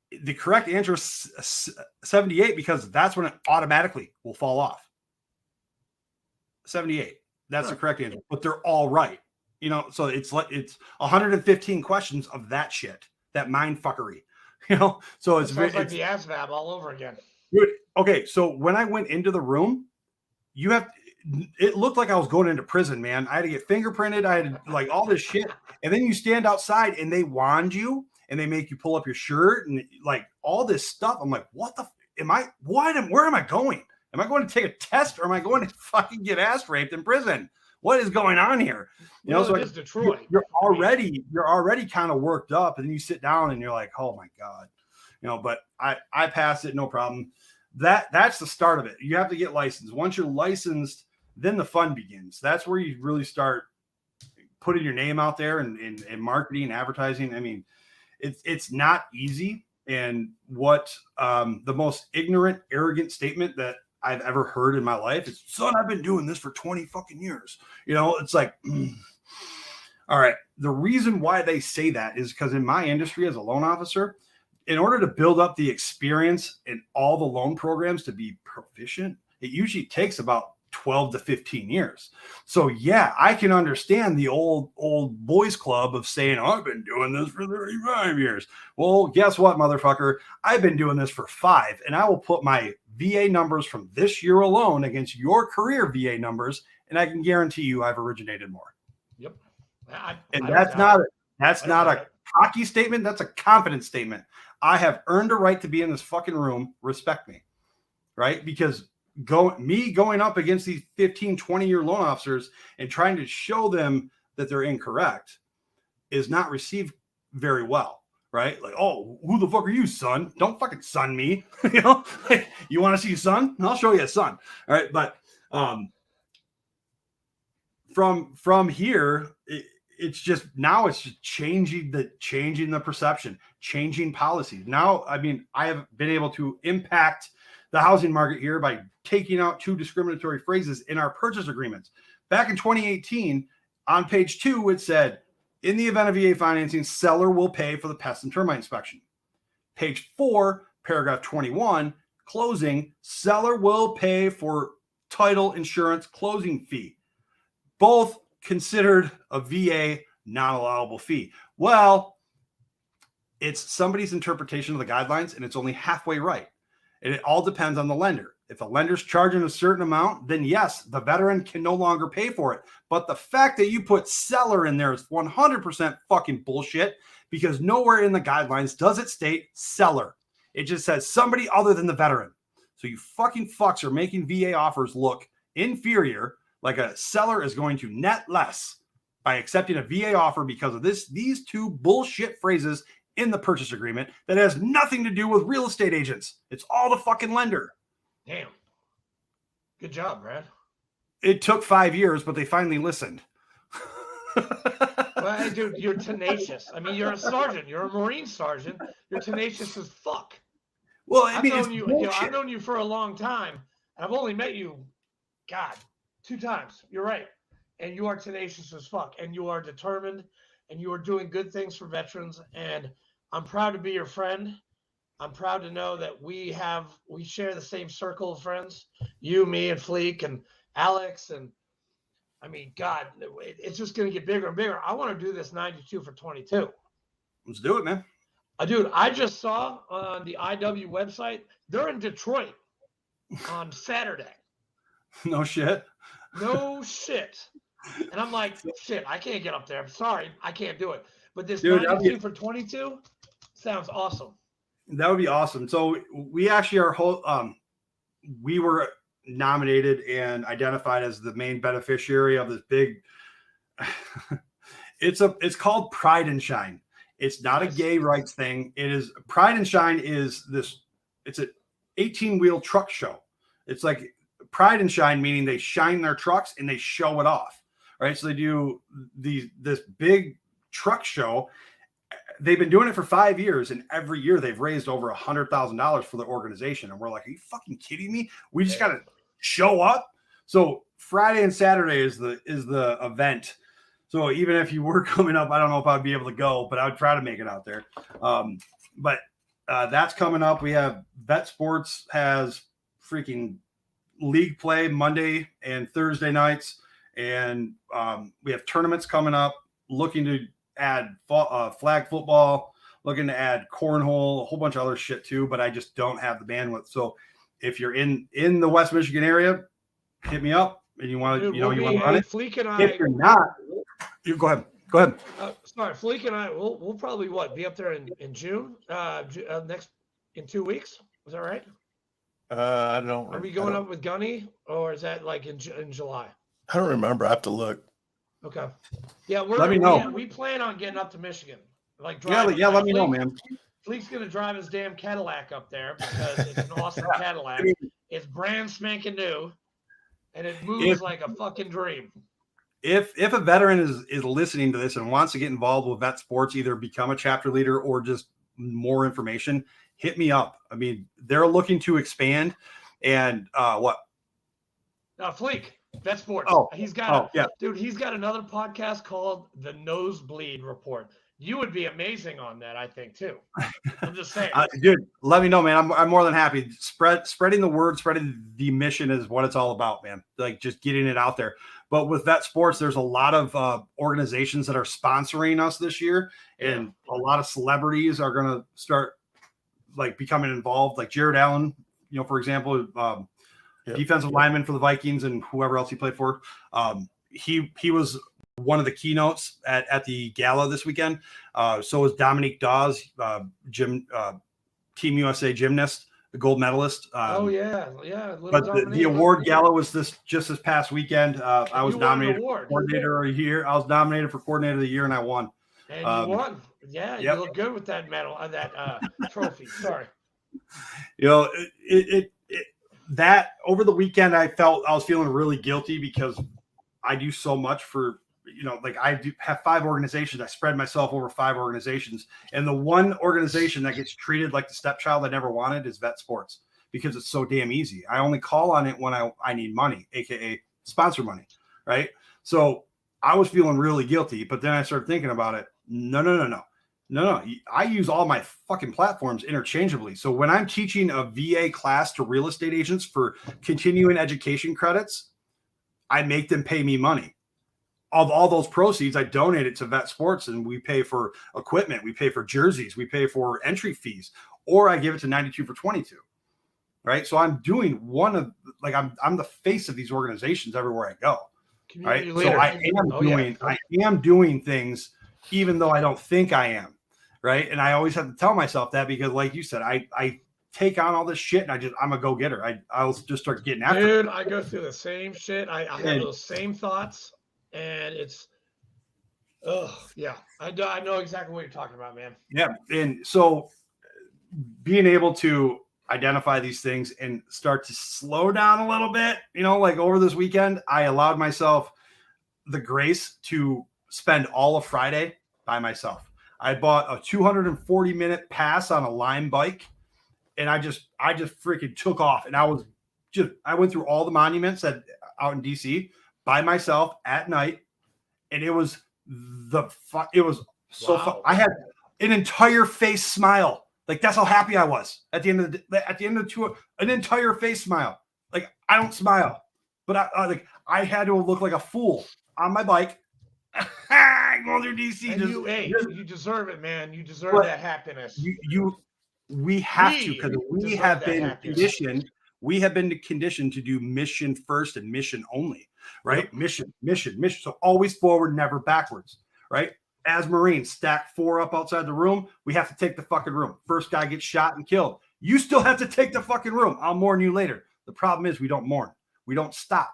the correct answer is 78 because that's when it automatically will fall off. 78. That's the correct answer, but they're all right. So it's 115 questions of that shit, that mind fuckery, so it's sounds like the ASVAB all over again. Dude, okay. So when I went into the room, it looked like I was going into prison, man. I had to get fingerprinted. I had like all this shit. And then you stand outside and they wand you and they make you pull up your shirt and like all this stuff. I'm like, what the, where am I going? Am I going to take a test or am I going to fucking get ass raped in prison? What is going on here? So it's Detroit. You're already kind of worked up, and then you sit down and you're like, oh my God, but I passed it. No problem. That's the start of it. You have to get licensed. Once you're licensed, then the fun begins. That's where you really start putting your name out there and marketing and advertising. I mean, it's not easy. And what the most ignorant, arrogant statement that I've ever heard in my life is, son, I've been doing this for 20 fucking years. It's like, all right. The reason why they say that is because in my industry as a loan officer, in order to build up the experience in all the loan programs to be proficient, it usually takes about 12 to 15 years. So yeah, I can understand the old boys club of saying, oh, I've been doing this for 35 years. Well, guess what, motherfucker? I've been doing this for 5, and I will put my VA numbers from this year alone against your career VA numbers, and I can guarantee you I've originated more. Yep. That's not a cocky statement. That's a confident statement. I have earned a right to be in this fucking room. Respect me, right? Because going up against these 15, 20-year loan officers and trying to show them that they're incorrect is not received very well, right? Like, oh, who the fuck are you, son? Don't fucking son me. You want to see your son? I'll show you a son. All right. But from here, it's just changing the perception, changing policies. Now, I mean, I have been able to impact the housing market here by taking out 2 discriminatory phrases in our purchase agreements. Back in 2018, on page 2, it said, in the event of VA financing, seller will pay for the pest and termite inspection. Page 4, paragraph 21, closing, seller will pay for title insurance closing fee. Both considered a VA non-allowable fee. Well, it's somebody's interpretation of the guidelines, and it's only halfway right. And it all depends on the lender. If a lender's charging a certain amount, then yes, the veteran can no longer pay for it. But the fact that you put seller in there is 100% fucking bullshit, because nowhere in the guidelines does it state seller. It just says somebody other than the veteran. So you fucking fucks are making VA offers look inferior, like a seller is going to net less by accepting a VA offer because of these 2 bullshit phrases in the purchase agreement that has nothing to do with real estate agents. It's all the fucking lender. Damn. Good job, Brad. It took 5 years, but they finally listened. Well, hey, dude, you're tenacious. I mean, you're a sergeant. You're a Marine sergeant. You're tenacious as fuck. Well, I mean, I've known you for a long time. I've only met you, God, 2 times. You're right. And you are tenacious as fuck. And you are determined. And you are doing good things for veterans. And I'm proud to be your friend. I'm proud to know that we share the same circle of friends. You, me, and Fleek, and Alex. And I mean, God, it's just going to get bigger and bigger. I want to do this 92 for 22. Let's do it, man. Dude, I just saw on the IW website, they're in Detroit on Saturday. No shit. No shit. And I'm like, shit, I can't get up there. I'm sorry. I can't do it. But this Dude, 92 for 22 sounds awesome. That would be awesome. So we actually we were nominated and identified as the main beneficiary of this big, it's called Pride and Shine. It's not a gay rights thing. It is Pride and Shine it's an 18-wheel truck show. It's like Pride and Shine, meaning they shine their trucks and they show it off. Right. So they do this big truck show. They've been doing it for 5 years, and every year they've raised over $100,000 for the organization. And we're like, are you fucking kidding me? We just got to show up. So Friday and Saturday is the event. So even if you were coming up, I don't know if I'd be able to go, but I would try to make it out there. But that's coming up. We have Vet Sports has freaking league play Monday and Thursday nights. And we have tournaments coming up, looking to add flag football, looking to add cornhole, a whole bunch of other shit too, but I just don't have the bandwidth. So if you're in the West Michigan area, hit me up and you want to, you want to run it. Fleek and I, if you're not, you go ahead. Go ahead. Sorry, Fleek and I, we'll probably be up there in June, in 2 weeks. Is that right? I don't. Are we going up with Gunny, or is that like in July? I don't remember. I have to look. Okay. Yeah, let me know. We plan on getting up to Michigan. Like let me know, man. Fleek's gonna drive his damn Cadillac up there because it's an awesome Cadillac. It's brand spanking new, and it moves like a fucking dream. If a veteran is listening to this and wants to get involved with Vet Sports, either become a chapter leader or just more information, hit me up. I mean, they're looking to expand, and what? Fleek. Vet Sports. He's got another podcast called The Nosebleed Report. You would be amazing on that, I think, too. I'm just saying. Dude, let me know, man. I'm more than happy. Spreading the word, spreading the mission is what it's all about, man. Like just getting it out there. But with Vet Sports, there's a lot of organizations that are sponsoring us this year, and a lot of celebrities are going to start like becoming involved. Like Jared Allen, for example, defensive lineman for the Vikings and whoever else he played for. He was one of the keynotes at the gala this weekend. So was Dominique Dawes, Team USA gymnast, the gold medalist. But the award gala was this past weekend. I was nominated for coordinator of the year. I was nominated for coordinator of the year, and I won. And you won. Yeah, you look good with that medal, that trophy. Sorry. That over the weekend, I was feeling really guilty because I do so much for, like I do have 5 organizations. I spread myself over 5 organizations. And the one organization that gets treated like the stepchild I never wanted is Vet Sports, because it's so damn easy. I only call on it when I need money, AKA sponsor money. Right. So I was feeling really guilty, but then I started thinking about it. No. I use all my fucking platforms interchangeably. So when I'm teaching a VA class to real estate agents for continuing education credits, I make them pay me money. Of all those proceeds, I donate it to Vet Sports, and we pay for equipment, we pay for jerseys, we pay for entry fees, or I give it to 92 for 22. Right. So I'm doing I'm the face of these organizations everywhere I go. Right. So I am doing things even though I don't think I am. Right. And I always have to tell myself that, because like you said, I take on all this shit and I'm a go-getter. I'll just start getting after it. Dude, I go through the same shit. I have those same thoughts, and it's, yeah, I know exactly what you're talking about, man. Yeah. And so being able to identify these things and start to slow down a little bit, like over this weekend, I allowed myself the grace to spend all of Friday by myself. I bought a 240-minute pass on a Lime bike, and I just freaking took off. And I went through all the monuments out in DC by myself at night, and it was so fun. I had an entire face smile. Like, that's how happy I was at the end of the tour. An entire face smile. Like, I don't smile, but I had to look like a fool on my bike. Going through DC. And you deserve it, man. You deserve that happiness. We have to, because we have been conditioned. We have been conditioned to do mission first and mission only, right? Yep. Mission. So always forward, never backwards, right? As Marines, stack 4 up outside the room. We have to take the fucking room. First guy gets shot and killed. You still have to take the fucking room. I'll mourn you later. The problem is we don't mourn. We don't stop.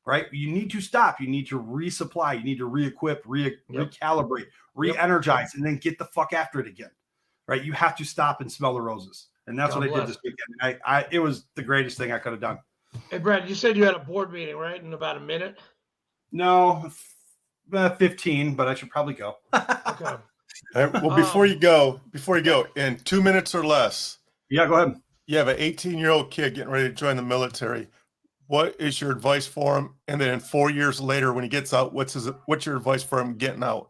Right? You need to stop. You need to resupply. You need to re-equip, recalibrate, re-energize, and then get the fuck after it again. Right? You have to stop and smell the roses. And that's what I did this weekend. It was the greatest thing I could have done. Hey, Brad, you said you had a board meeting, right? In about a minute? No, 15, but I should probably go. Okay. Well, before you go, in 2 minutes or less. Yeah, go ahead. You have an 18-year-old kid getting ready to join the military. What is your advice for him? And then 4 years later, when he gets out, what's your advice for him getting out?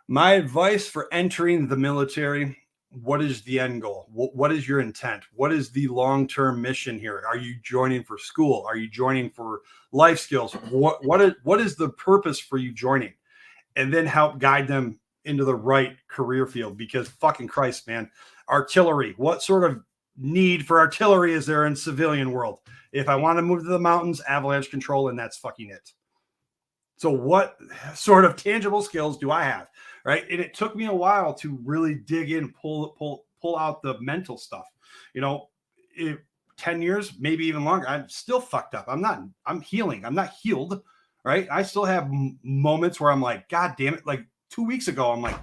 My advice for entering the military: what is the end goal? What is your intent? What is the long-term mission here? Are you joining for school? Are you joining for life skills? What is the purpose for you joining? And then help guide them into the right career field, because fucking Christ, man, artillery, what sort of need for artillery is there in civilian world? If I want to move to the mountains, avalanche control, and that's fucking it. So what sort of tangible skills do I have? Right. And it took me a while to really dig in, pull out the mental stuff. 10 years, maybe even longer. I'm still fucked up. I'm healing. I'm not healed. Right. I still have moments where I'm like, God damn it. Like 2 weeks ago, I'm like,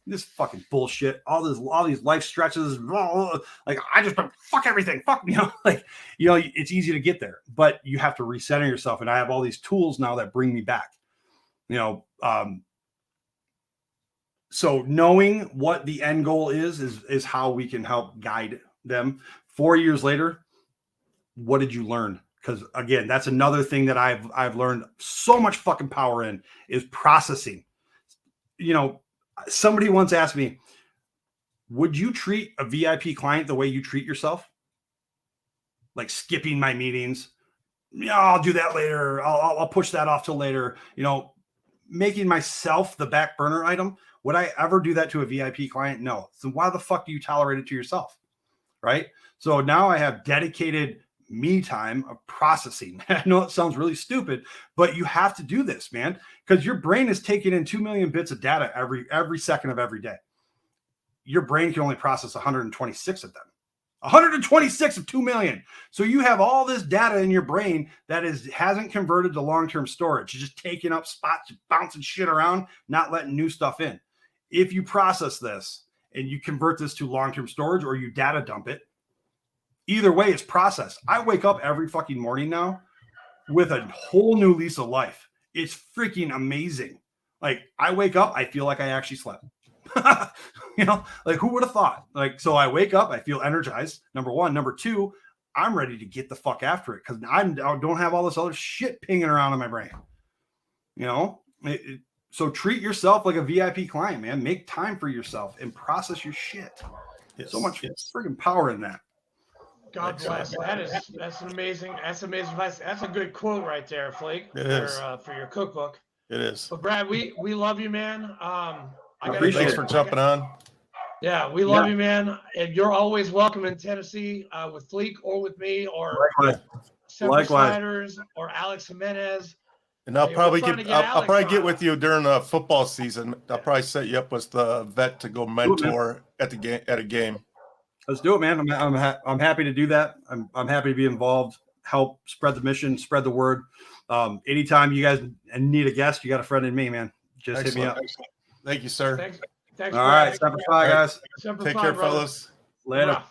this fucking bullshit, all these life stretches, like I just fuck everything, it's easy to get there, but you have to recenter yourself. And I have all these tools now that bring me back, so knowing what the end goal is how we can help guide them. 4 years later, what did you learn? Because again, that's another thing that I've learned so much fucking power in is processing. Somebody once asked me, would you treat a VIP client the way you treat yourself? Like skipping my meetings. Yeah, I'll do that later. I'll push that off till later. Making myself the back burner item. Would I ever do that to a VIP client? No. So why the fuck do you tolerate it to yourself? Right? So now I have dedicated me time of processing. I know it sounds really stupid, but you have to do this, man, because your brain is taking in 2 million bits of data every second of every day. Your brain can only process 126 of them. 126 of 2 million. So you have all this data in your brain that hasn't converted to long-term storage. You're just taking up spots, bouncing shit around, not letting new stuff in. If you process this and you convert this to long-term storage or you data dump it, either way, it's processed. I wake up every fucking morning now with a whole new lease of life. it's freaking amazing. Like I wake up, I feel like I actually slept. You know, like who would have thought? Like, so I wake up, I feel energized. Number one. Number two, I'm ready to get the fuck after it because I don't have all this other shit pinging around in my brain. You know, so treat yourself like a VIP client, man. Make time for yourself and process your shit. Yes, So much yes. freaking power in that. God bless. That's amazing. That's amazing advice. That's a good quote right there, Flake. For your cookbook. It is. But Brad, we love you, man. Thanks for jumping on. Yeah, we love you, man. And you're always welcome in Tennessee with Fleek or with me or Semper Sliders or Alex Jimenez. And I'll probably get with you during the football season. I'll probably set you up with the vet to go mentor at a game. Let's do it, man. I'm happy to do that. I'm happy to be involved, help spread the mission, spread the word. Anytime you guys need a guest, you got a friend in me, man. Just hit me up. Thank you, sir. Thanks. All right, Semper Fi, guys. Take care, fellas. Later.